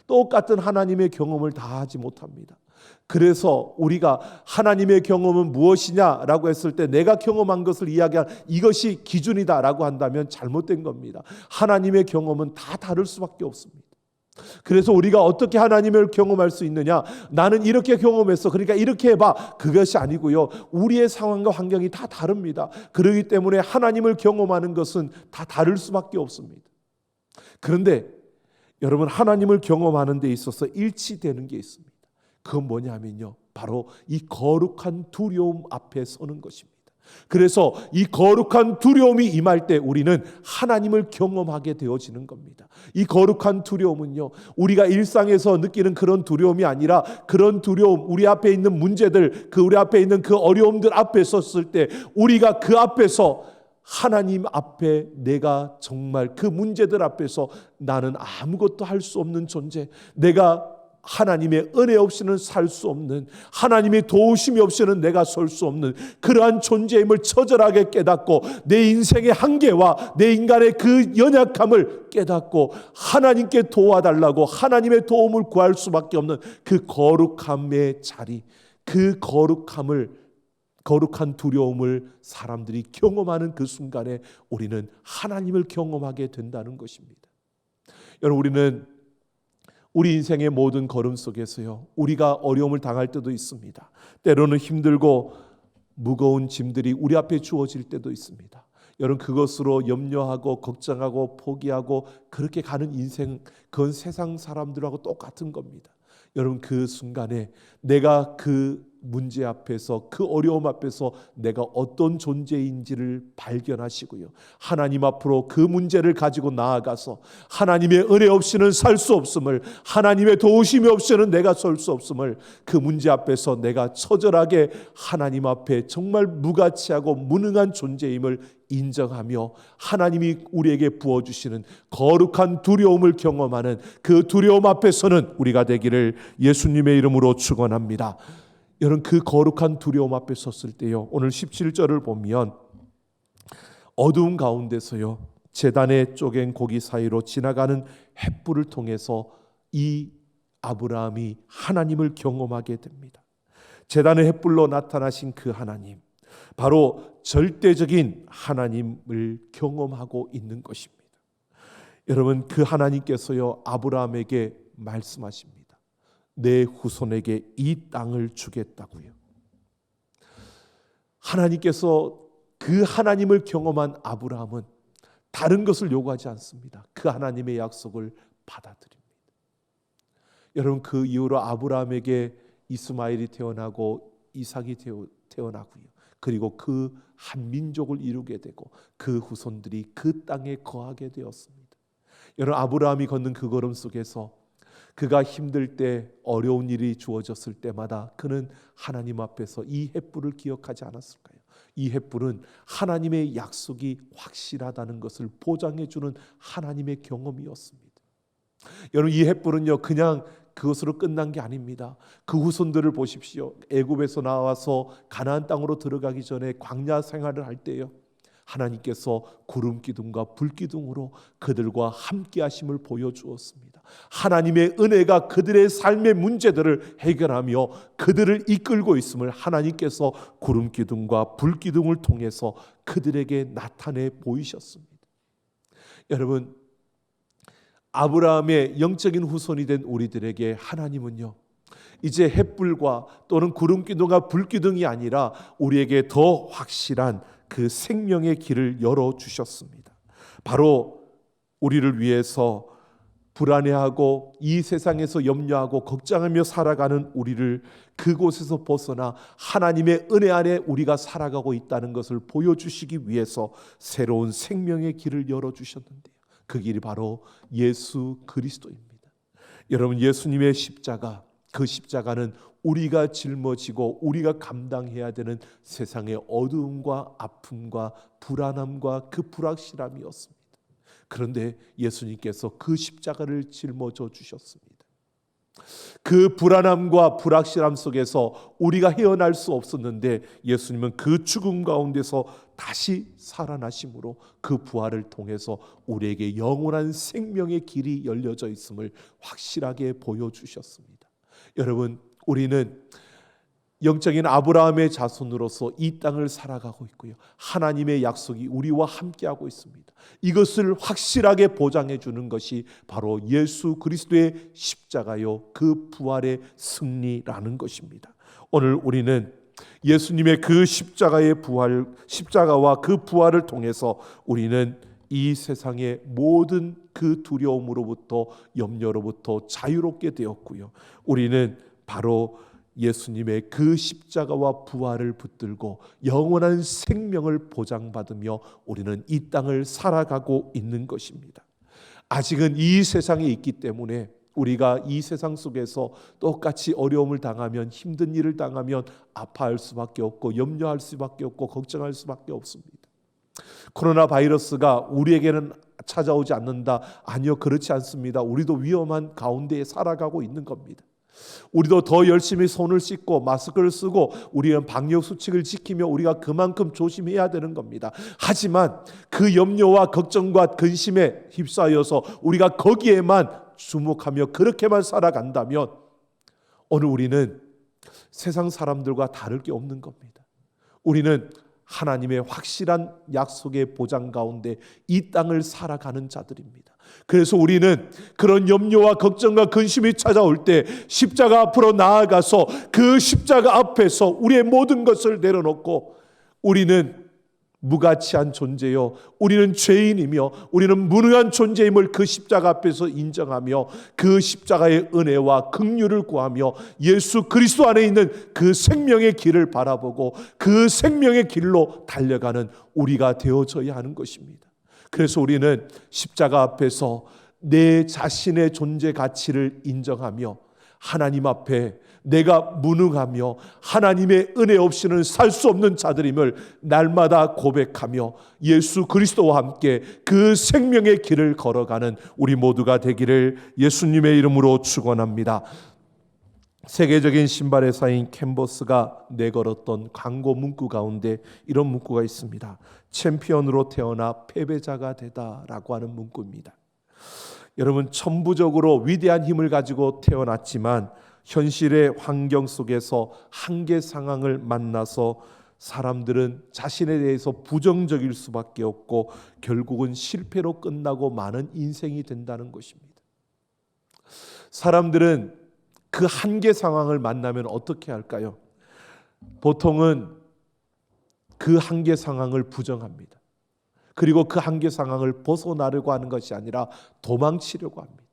똑같은 하나님의 경험을 다 하지 못합니다. 그래서 우리가 하나님의 경험은 무엇이냐라고 했을 때 내가 경험한 것을 이야기한 이것이 기준이다라고 한다면 잘못된 겁니다. 하나님의 경험은 다 다를 수밖에 없습니다. 그래서 우리가 어떻게 하나님을 경험할 수 있느냐, 나는 이렇게 경험했어, 그러니까 이렇게 해봐, 그것이 아니고요, 우리의 상황과 환경이 다 다릅니다. 그렇기 때문에 하나님을 경험하는 것은 다 다를 수밖에 없습니다. 그런데 여러분, 하나님을 경험하는 데 있어서 일치되는 게 있습니다. 그건 뭐냐면요, 바로 이 거룩한 두려움 앞에 서는 것입니다. 그래서 이 거룩한 두려움이 임할 때 우리는 하나님을 경험하게 되어지는 겁니다. 이 거룩한 두려움은요, 우리가 일상에서 느끼는 그런 두려움이 아니라, 그런 두려움, 우리 앞에 있는 문제들, 우리 앞에 있는 그 어려움들 앞에 섰을 때 우리가 그 앞에서 하나님 앞에 내가 정말 그 문제들 앞에서 나는 아무것도 할 수 없는 존재, 내가 하나님의 은혜 없이는 살 수 없는, 하나님의 도우심이 없이는 내가 설 수 없는 그러한 존재임을 처절하게 깨닫고 내 인생의 한계와 내 인간의 그 연약함을 깨닫고 하나님께 도와달라고 하나님의 도움을 구할 수밖에 없는 그 거룩함의 자리, 그 거룩한 두려움을 사람들이 경험하는 그 순간에 우리는 하나님을 경험하게 된다는 것입니다. 여러분, 우리는 우리 인생의 모든 걸음 속에서요, 우리가 어려움을 당할 때도 있습니다. 때로는 힘들고 무거운 짐들이 우리 앞에 주어질 때도 있습니다. 여러분, 그것으로 염려하고 걱정하고 포기하고 그렇게 가는 인생, 그건 세상 사람들하고 똑같은 겁니다. 여러분, 그 순간에 내가 그 문제 앞에서, 그 어려움 앞에서 내가 어떤 존재인지를 발견하시고요, 하나님 앞으로 그 문제를 가지고 나아가서 하나님의 은혜 없이는 살 수 없음을, 하나님의 도우심이 없이는 내가 설 수 없음을, 그 문제 앞에서 내가 처절하게 하나님 앞에 정말 무가치하고 무능한 존재임을 인정하며 하나님이 우리에게 부어주시는 거룩한 두려움을 경험하는 그 두려움 앞에서는 우리가 되기를 예수님의 이름으로 축원합니다. 여러분, 그 거룩한 두려움 앞에 섰을 때요, 오늘 17절을 보면 어두운 가운데서요, 제단에 쪼갠 고기 사이로 지나가는 횃불을 통해서 이 아브라함이 하나님을 경험하게 됩니다. 제단의 횃불로 나타나신 그 하나님, 바로 절대적인 하나님을 경험하고 있는 것입니다. 여러분, 그 하나님께서요, 아브라함에게 말씀하십니다. 내 후손에게 이 땅을 주겠다고요. 하나님께서 그 하나님을 경험한 아브라함은 다른 것을 요구하지 않습니다. 그 하나님의 약속을 받아들입니다. 여러분, 그 이후로 아브라함에게 이스마엘이 태어나고 이삭이 태어나고요, 그리고 그 한 민족을 이루게 되고 그 후손들이 그 땅에 거하게 되었습니다. 여러분, 아브라함이 걷는 그 걸음 속에서 그가 힘들 때, 어려운 일이 주어졌을 때마다 그는 하나님 앞에서 이 횃불을 기억하지 않았을까요? 이 횃불은 하나님의 약속이 확실하다는 것을 보장해 주는 하나님의 경험이었습니다. 여러분, 이 횃불은요, 그냥 그것으로 끝난 게 아닙니다. 그 후손들을 보십시오. 애굽에서 나와서 가나안 땅으로 들어가기 전에 광야 생활을 할 때요, 하나님께서 구름 기둥과 불 기둥으로 그들과 함께 하심을 보여주었습니다. 하나님의 은혜가 그들의 삶의 문제들을 해결하며 그들을 이끌고 있음을 하나님께서 구름 기둥과 불 기둥을 통해서 그들에게 나타내 보이셨습니다. 여러분, 아브라함의 영적인 후손이 된 우리들에게 하나님은요, 이제 횃불과 또는 구름 기둥과 불 기둥이 아니라 우리에게 더 확실한 그 생명의 길을 열어주셨습니다. 바로 우리를 위해서 불안해하고 이 세상에서 염려하고 걱정하며 살아가는 우리를 그곳에서 벗어나 하나님의 은혜 안에 우리가 살아가고 있다는 것을 보여주시기 위해서 새로운 생명의 길을 열어주셨는데요, 그 길이 바로 예수 그리스도입니다. 여러분, 예수님의 십자가, 그 십자가는 우리가 짊어지고 우리가 감당해야 되는 세상의 어두움과 아픔과 불안함과 그 불확실함이었습니다. 그런데 예수님께서 그 십자가를 짊어져 주셨습니다. 그 불안함과 불확실함 속에서 우리가 헤어날 수 없었는데 예수님은 그 죽음 가운데서 다시 살아나심으로 그 부활을 통해서 우리에게 영원한 생명의 길이 열려져 있음을 확실하게 보여주셨습니다. 여러분, 우리는 영적인 아브라함의 자손으로서 이 땅을 살아가고 있고요, 하나님의 약속이 우리와 함께하고 있습니다. 이것을 확실하게 보장해 주는 것이 바로 예수 그리스도의 십자가요, 그 부활의 승리라는 것입니다. 오늘 우리는 예수님의 그 십자가와 그 부활을 통해서 우리는 이 세상의 모든 그 두려움으로부터, 염려로부터 자유롭게 되었고요, 우리는 바로 예수님의 그 십자가와 부활을 붙들고 영원한 생명을 보장받으며 우리는 이 땅을 살아가고 있는 것입니다. 아직은 이 세상에 있기 때문에 우리가 이 세상 속에서 똑같이 어려움을 당하면, 힘든 일을 당하면 아파할 수밖에 없고 염려할 수밖에 없고 걱정할 수밖에 없습니다. 코로나 바이러스가 우리에게는 찾아오지 않는다. 아니요, 그렇지 않습니다. 우리도 위험한 가운데에 살아가고 있는 겁니다. 우리도 더 열심히 손을 씻고 마스크를 쓰고 우리는 방역 수칙을 지키며 우리가 그만큼 조심해야 되는 겁니다. 하지만 그 염려와 걱정과 근심에 휩싸여서 우리가 거기에만 주목하며 그렇게만 살아간다면 오늘 우리는 세상 사람들과 다를 게 없는 겁니다. 우리는 하나님의 확실한 약속의 보장 가운데 이 땅을 살아가는 자들입니다. 그래서 우리는 그런 염려와 걱정과 근심이 찾아올 때 십자가 앞으로 나아가서 그 십자가 앞에서 우리의 모든 것을 내려놓고 우리는 무가치한 존재요, 우리는 죄인이며 우리는 무능한 존재임을 그 십자가 앞에서 인정하며 그 십자가의 은혜와 긍휼을 구하며 예수 그리스도 안에 있는 그 생명의 길을 바라보고 그 생명의 길로 달려가는 우리가 되어져야 하는 것입니다. 그래서 우리는 십자가 앞에서 내 자신의 존재 가치를 인정하며 하나님 앞에 내가 무능하며 하나님의 은혜 없이는 살 수 없는 자들임을 날마다 고백하며 예수 그리스도와 함께 그 생명의 길을 걸어가는 우리 모두가 되기를 예수님의 이름으로 축원합니다. 세계적인 신발 회사인 캔버스가 내걸었던 광고 문구 가운데 이런 문구가 있습니다. 챔피언으로 태어나 패배자가 되다라고 하는 문구입니다. 여러분, 천부적으로 위대한 힘을 가지고 태어났지만 현실의 환경 속에서 한계 상황을 만나서 사람들은 자신에 대해서 부정적일 수밖에 없고 결국은 실패로 끝나고 마는 인생이 된다는 것입니다. 사람들은 그 한계 상황을 만나면 어떻게 할까요? 보통은 그 한계 상황을 부정합니다. 그리고 그 한계 상황을 벗어나려고 하는 것이 아니라 도망치려고 합니다.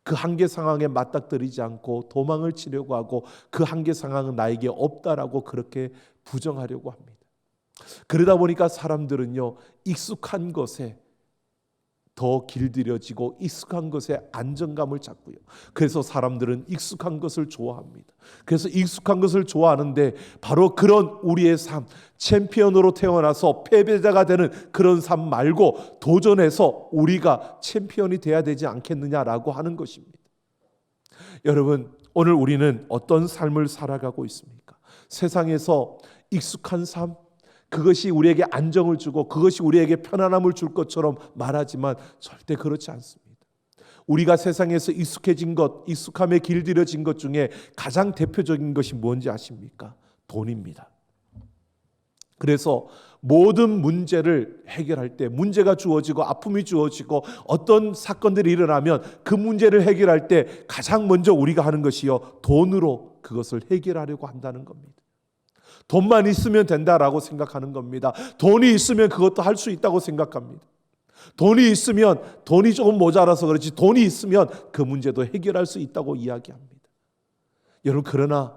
그 한계 상황에 맞닥뜨리지 않고 도망을 치려고 하고 그 한계 상황은 나에게 없다라고 그렇게 부정하려고 합니다. 그러다 보니까 사람들은요, 익숙한 것에 더 길들여지고 익숙한 것에 안정감을 찾고요. 그래서 사람들은 익숙한 것을 좋아합니다. 그래서 익숙한 것을 좋아하는데 바로 그런 우리의 삶, 챔피언으로 태어나서 패배자가 되는 그런 삶 말고 도전해서 우리가 챔피언이 돼야 되지 않겠느냐라고 하는 것입니다. 여러분, 오늘 우리는 어떤 삶을 살아가고 있습니까? 세상에서 익숙한 삶, 그것이 우리에게 안정을 주고 그것이 우리에게 편안함을 줄 것처럼 말하지만 절대 그렇지 않습니다. 우리가 세상에서 익숙해진 것, 익숙함에 길들여진 것 중에 가장 대표적인 것이 뭔지 아십니까? 돈입니다. 그래서 모든 문제를 해결할 때 문제가 주어지고 아픔이 주어지고 어떤 사건들이 일어나면 그 문제를 해결할 때 가장 먼저 우리가 하는 것이요, 돈으로 그것을 해결하려고 한다는 겁니다. 돈만 있으면 된다라고 생각하는 겁니다. 돈이 있으면 그것도 할 수 있다고 생각합니다. 돈이 있으면, 돈이 조금 모자라서 그렇지 돈이 있으면 그 문제도 해결할 수 있다고 이야기합니다. 여러분, 그러나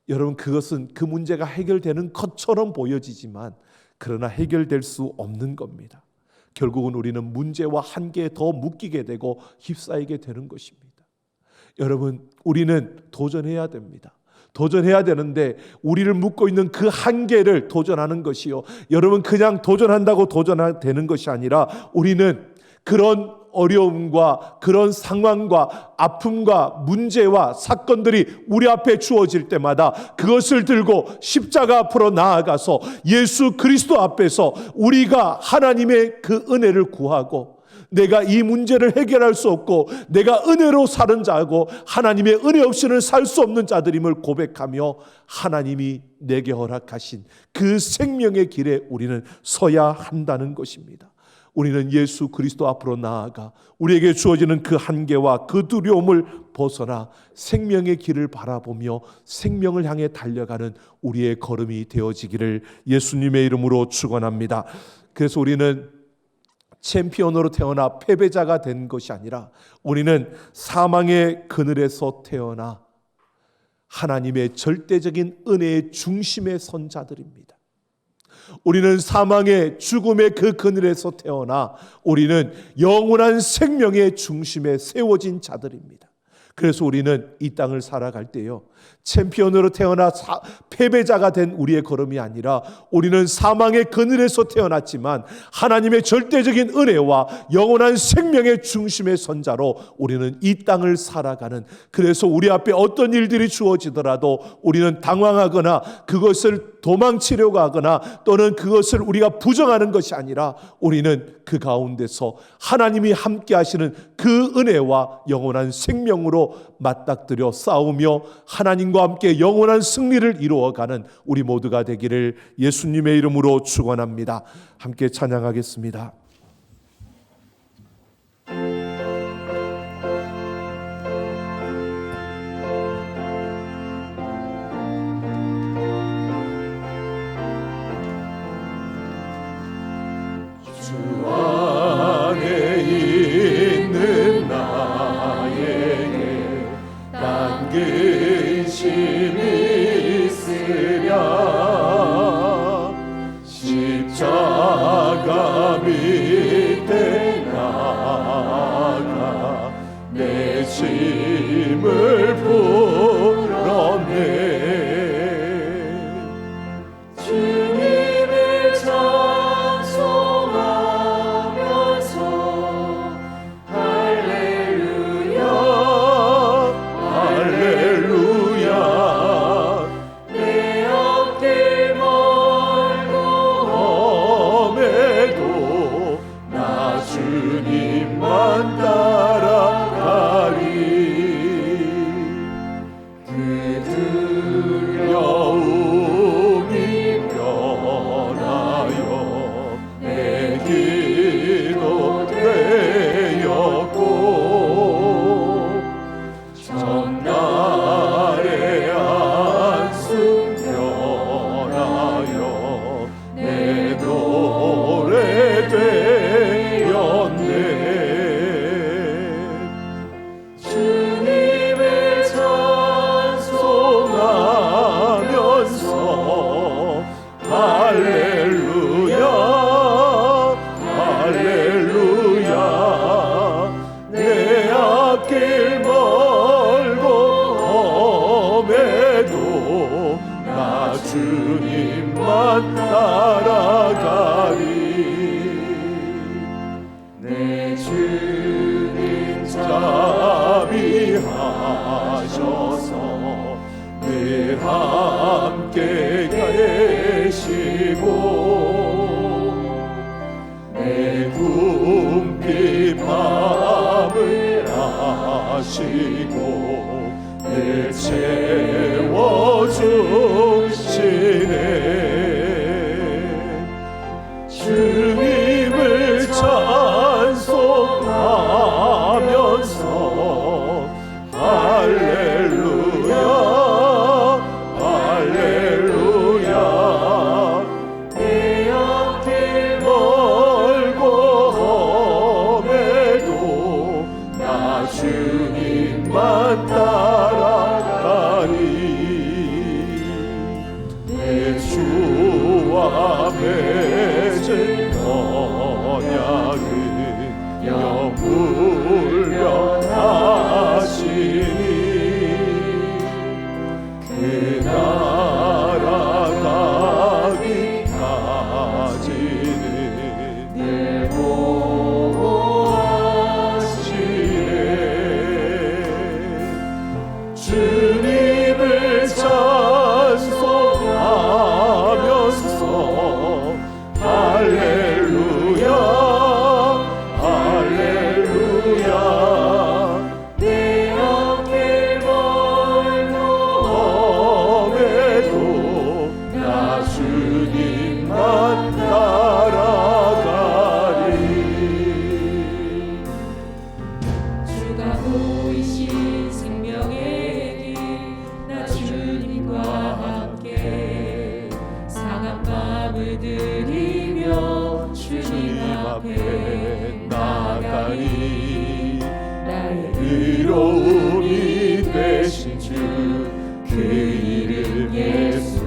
여러분, 그것은 그 문제가 해결되는 것처럼 보여지지만 그러나 해결될 수 없는 겁니다. 결국은 우리는 문제와 한계에 더 묶이게 되고 휩싸이게 되는 것입니다. 여러분, 우리는 도전해야 됩니다. 도전해야 되는데 우리를 묶고 있는 그 한계를 도전하는 것이요, 여러분, 그냥 도전한다고 도전되는 것이 아니라 우리는 그런 어려움과 그런 상황과 아픔과 문제와 사건들이 우리 앞에 주어질 때마다 그것을 들고 십자가 앞으로 나아가서 예수 그리스도 앞에서 우리가 하나님의 그 은혜를 구하고, 내가 이 문제를 해결할 수 없고 내가 은혜로 사는 자고 하나님의 은혜 없이는 살 수 없는 자들임을 고백하며 하나님이 내게 허락하신 그 생명의 길에 우리는 서야 한다는 것입니다. 우리는 예수 그리스도 앞으로 나아가 우리에게 주어지는 그 한계와 그 두려움을 벗어나 생명의 길을 바라보며 생명을 향해 달려가는 우리의 걸음이 되어지기를 예수님의 이름으로 축원합니다. 그래서 우리는 챔피언으로 태어나 패배자가 된 것이 아니라 우리는 사망의 그늘에서 태어나 하나님의 절대적인 은혜의 중심에 선 자들입니다. 우리는 사망의 죽음의 그 그늘에서 태어나 우리는 영원한 생명의 중심에 세워진 자들입니다. 그래서 우리는 이 땅을 살아갈 때요, 챔피언으로 태어나 패배자가 된 우리의 걸음이 아니라 우리는 사망의 그늘에서 태어났지만 하나님의 절대적인 은혜와 영원한 생명의 중심의 선자로 우리는 이 땅을 살아가는, 그래서 우리 앞에 어떤 일들이 주어지더라도 우리는 당황하거나 그것을 도망치려고 하거나 또는 그것을 우리가 부정하는 것이 아니라 우리는 그 가운데서 하나님이 함께 하시는 그 은혜와 영원한 생명으로 맞닥뜨려 싸우며 하나님과 함께 영원한 승리를 이루어가는 우리 모두가 되기를 예수님의 이름으로 축원합니다. 함께 찬양하겠습니다. 근심이 있으랴 십자가 밑에 나가 내 짐을 풀었네. 주님을 찬송하면서 할렐루야 할렐루야 내 앞길 멀고 험해도 나 주님만 따라가리. 그 두려움이 변하여 내 기도 되었고 전날의 한숨 변하여 내 노래 되었네. 주님을 찬송하면서 할렐루야 할렐루야 내 앞길 멀고 험해도 나 주님만 따라가리. 내 주님 자비하셔서 늘 함께 계시고 내 궁핍 밤을 아시고 늘 채워주시네. 주님을 찬송하면서 할렐루야 할렐루야 내 앞길 멀고 험해도 나 주님만 따라가리. 내 주와 맺은 언약은 영불변하시니 그 나라 가기까지는 늘 보호하시네. 주님을 찬송하면서 할렐루야 할렐루야 내 앞길 멀고 험해도 나 주님만 따라가리. 주가 보이신 생명의 길 나 주님과 함께 상한 마음을 들이며 주님 앞에 나가리. 나의 의로움이 되신 주 그 이름 예수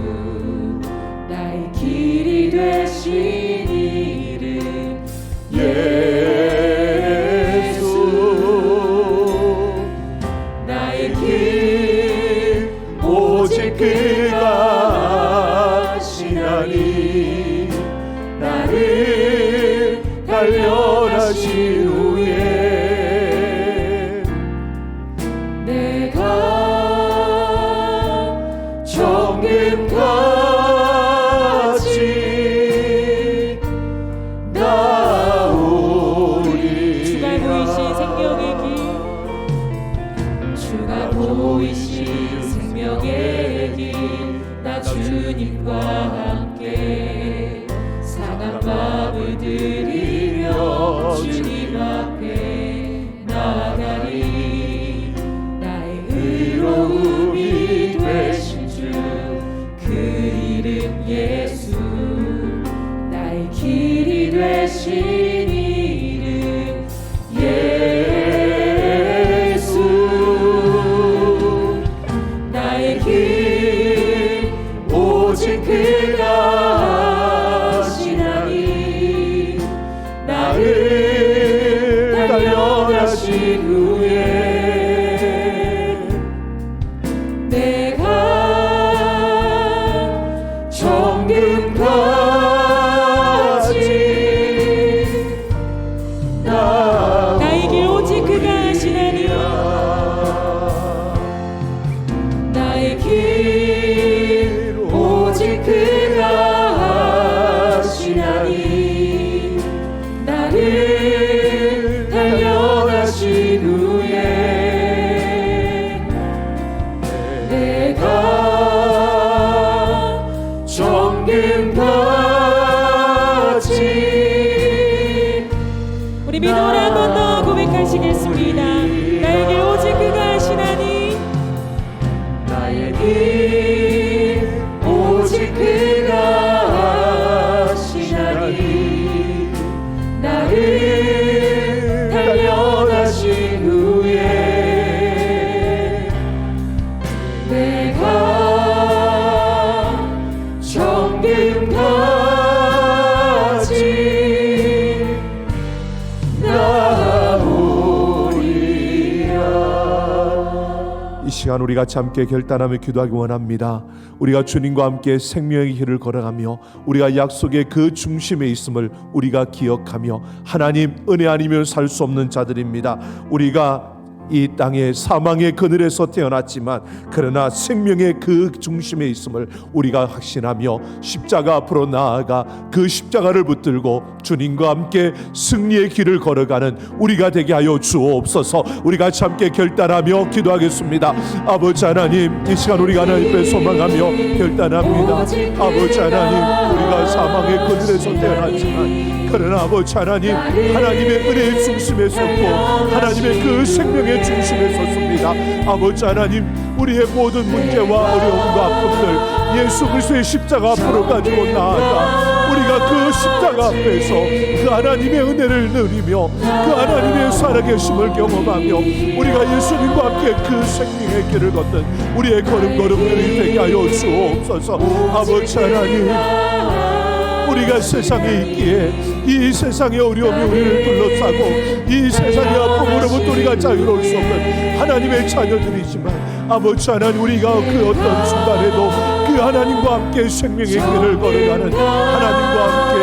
나의 길이 되신 이름 예수 보이신 생명의 길, 주가 보이신 생명의 길, 나 주님과 함께 상한 마음을 들이며 주님 앞에 나아가리. 나의 의로움이 되신 주, 그 이름 예수, 나의 길이 되신 이름 예수. 나의 길 오직 그가 하시나니, 나를 단련하신 후에 내가 정금까지 나의 길 오직 그가 하시나니, 나의 길 오직 그가 하시나니, 나를 단련하신 후에 내가 정금까지. 우리 믿음으로 한 번 더 고백하시겠습니다. 나의 길 오직 그가 하시나니, 나의 길 오직 그가 하시나니, 나를 단련하신 후에 내가 정금까지 나오리라. 이 시간 우리 같이 함께 결단하며 기도하기 원합니다. 우리가 주님과 함께 생명의 길을 걸어가며 우리가 약속의 그 중심에 있음을 우리가 기억하며, 하나님 은혜 아니면 살 수 없는 자들입니다. 우리가 이 땅의 사망의 그늘에서 태어났지만 그러나 생명의 그 중심에 있음을 우리가 확신하며 십자가 앞으로 나아가 그 십자가를 붙들고 주님과 함께 승리의 길을 걸어가는 우리가 되게 하여 주옵소서. 우리가 함께 결단하며 기도하겠습니다. 아버지 하나님, 이 시간 우리가 하나님 앞에 소망하며 결단합니다. 아버지 하나님, 우리가 사망의 그늘에서 태어났지만 그러나 아버지 하나님, 하나님의 은혜의 중심에 섰고 하나님의 그 생명의 중심에 섰습니다. 아버지 하나님, 우리의 모든 문제와 어려움과 아픔들 예수 그리스도의 십자가 앞으로 가지고 나아가 우리가 그 십자가 앞에서 그 하나님의 은혜를 누리며 그 하나님의 살아계심을 경험하며 우리가 예수님과 함께 그 생명의 길을 걷는 우리의 걸음걸음들이 되게 하여 주옵소서. 아버지 하나님, 우리가 세상에 있기에 이 세상의 어려움이 우리를 둘러싸고 이 세상의 아픔으로부터 우리가 자유로울 수 없는 하나님의 자녀들이지만 아버지 하나님, 우리가 그 어떤 순간에도 그 하나님과 함께 생명의 길을 걸어가는 하나님과 함께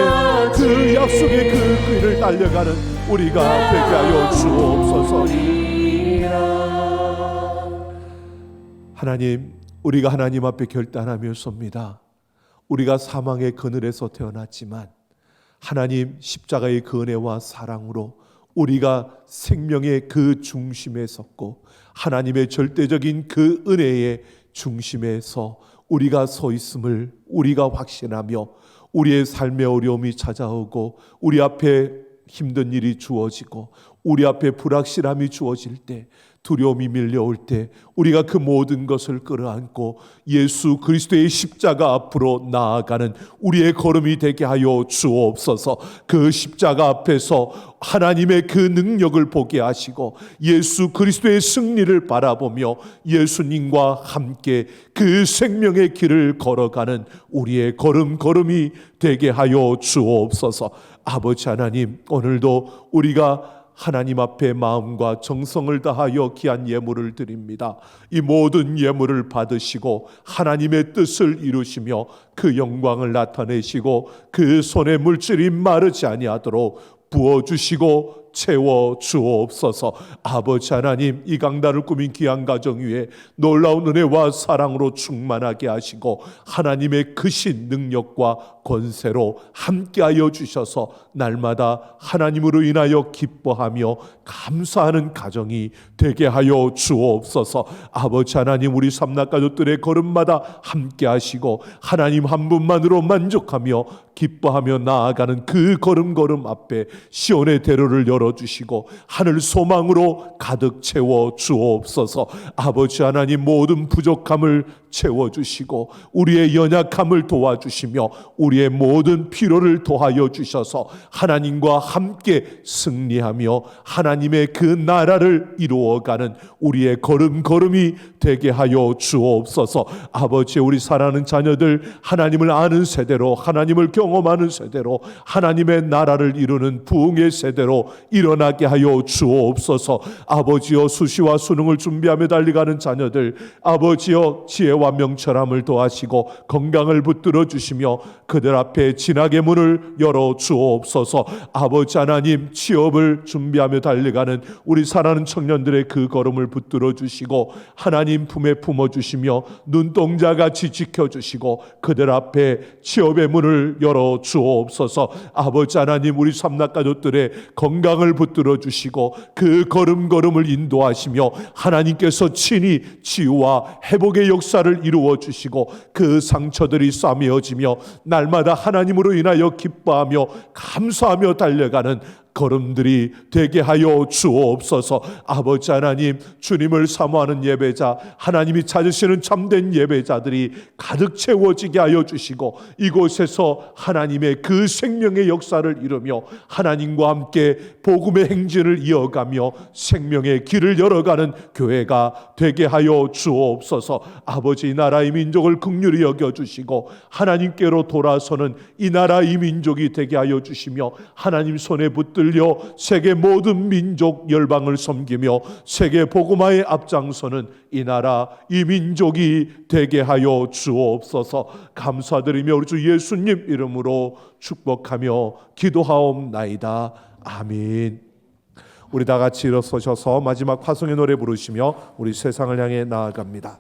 그 약속의 그 길을 달려가는 우리가 되게 하여 주옵소서. 하나님, 우리가 하나님 앞에 결단하며 섭니다. 우리가 사망의 그늘에서 태어났지만 하나님 십자가의 그 은혜와 사랑으로 우리가 생명의 그 중심에 섰고 하나님의 절대적인 그 은혜의 중심에서 우리가 서 있음을 우리가 확신하며 우리의 삶의 어려움이 찾아오고 우리 앞에 힘든 일이 주어지고 우리 앞에 불확실함이 주어질 때, 두려움이 밀려올 때 우리가 그 모든 것을 끌어안고 예수 그리스도의 십자가 앞으로 나아가는 우리의 걸음이 되게 하여 주옵소서. 그 십자가 앞에서 하나님의 그 능력을 보게 하시고 예수 그리스도의 승리를 바라보며 예수님과 함께 그 생명의 길을 걸어가는 우리의 걸음걸음이 되게 하여 주옵소서. 아버지 하나님, 오늘도 우리가 하나님 앞에 마음과 정성을 다하여 귀한 예물을 드립니다. 이 모든 예물을 받으시고 하나님의 뜻을 이루시며 그 영광을 나타내시고 그 손에 물질이 마르지 아니하도록 부어주시고 채워 주옵소서. 아버지 하나님, 이 강단을 꾸민 귀한 가정 위에 놀라운 은혜와 사랑으로 충만하게 하시고 하나님의 크신 능력과 권세로 함께하여 주셔서 날마다 하나님으로 인하여 기뻐하며 감사하는 가정이 되게 하여 주옵소서. 아버지 하나님, 우리 삼락 가족들의 걸음마다 함께하시고 하나님 한 분만으로 만족하며 기뻐하며 나아가는 그 걸음 앞에 시온의 대로를 열어주시고 하늘 소망으로 가득 채워 주옵소서. 아버지 하나님, 모든 부족함을 채워주시고 우리의 연약함을 도와주시며 우리의 모든 필요를 도하여 주셔서 하나님과 함께 승리하며 하나님의 그 나라를 이루어가는 우리의 걸음이 되게 하여 주옵소서. 아버지, 우리 사랑하는 자녀들 하나님을 아는 세대로, 하나님을 경험하는 세대로, 하나님의 나라를 이루는 부흥의 세대로 일어나게 하여 주옵소서. 아버지여, 수시와 수능을 준비하며 달려가는 자녀들, 아버지여, 지혜와 명철함을 도하시고 건강을 붙들어 주시며 그들 앞에 진학의 문을 열어 주옵소서. 아버지 하나님, 취업을 준비하며 달려가는 우리 사랑하는 청년들의 그 걸음을 붙들어 주시고 하나님 품에 품어 주시며 눈동자같이 지켜 주시고 그들 앞에 취업의 문을 열어 주옵소서. 아버지 하나님, 우리 삼락 가족들의 건강을 붙들어 주시고 그 걸음을 인도하시며 하나님께서 친히 치유와 회복의 역사를 이루어 주시고 그 상처들이 싸매어지며 날마다 하나님으로 인하여 기뻐하며 감사하며 달려가는 걸음들이 되게 하여 주옵소서. 아버지 하나님, 주님을 사모하는 예배자, 하나님이 찾으시는 참된 예배자들이 가득 채워지게 하여 주시고 이곳에서 하나님의 그 생명의 역사를 이루며 하나님과 함께 복음의 행진을 이어가며 생명의 길을 열어가는 교회가 되게 하여 주옵소서. 아버지, 이 나라의 민족을 긍휼히 여겨주시고 하나님께로 돌아서는 이 나라 이 민족이 되게 하여 주시며 하나님 손에 붙들려 세계 모든 민족 열방을 섬기며 세계 복음화에 앞장서는 이 나라 이 민족이 되게 하여 주옵소서. 감사드리며 우리 주 예수님 이름으로 축복하며 기도하옵나이다. 아멘. 우리 다 같이 일어서셔서 마지막 화성의 노래 부르시며 우리 세상을 향해 나아갑니다.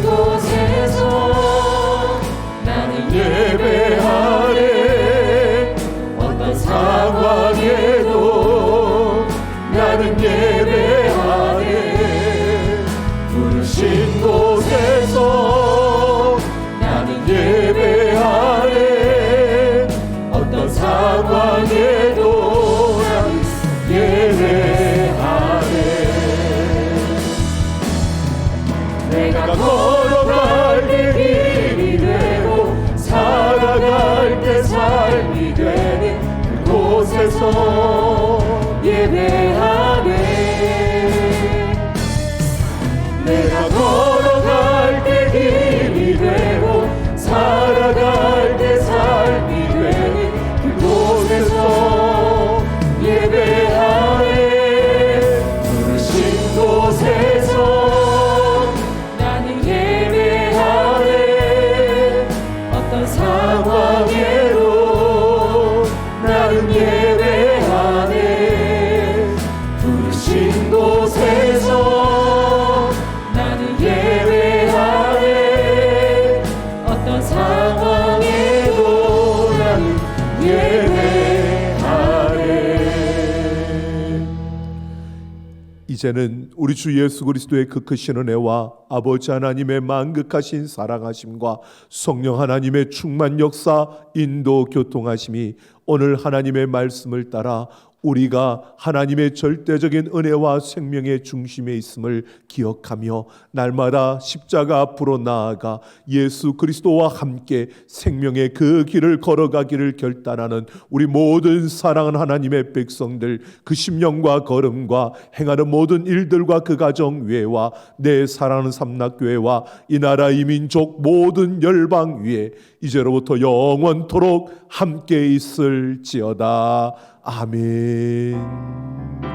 곳에서 나는 예배하네. 어떤 상황에도 나는 예배하네. 부르신 곳에서 나는 예배하네. 어떤 상황에도 나는 예배하네. 내가 걸어갈 때 길이 되고 살아갈 때 삶이 되는 그곳에서 예배하네. 내가 걸어갈 때 길이 되고 살아갈 때 삶이 되는 그곳에서 예배하네. 부르신 곳에서 상황에도 나는 예배하네. 부르신 곳에서 나는 예배하네. 어떤 상황에도 나는 예배하네. 이제는 우리 주 예수 그리스도의 그 크신 은혜와 아버지 하나님의 만극하신 사랑하심과 성령 하나님의 충만 역사 인도 교통하심이 오늘 하나님의 말씀을 따라 우리가 하나님의 절대적인 은혜와 생명의 중심에 있음을 기억하며 날마다 십자가 앞으로 나아가 예수 그리스도와 함께 생명의 그 길을 걸어가기를 결단하는 우리 모든 사랑하는 하나님의 백성들, 그 심령과 걸음과 행하는 모든 일들과 그 가정 외와 내 사랑하는 삼락교회와 이 나라 이 민족 모든 열방 위에 이제로부터 영원토록 함께 있을지어다. 아멘.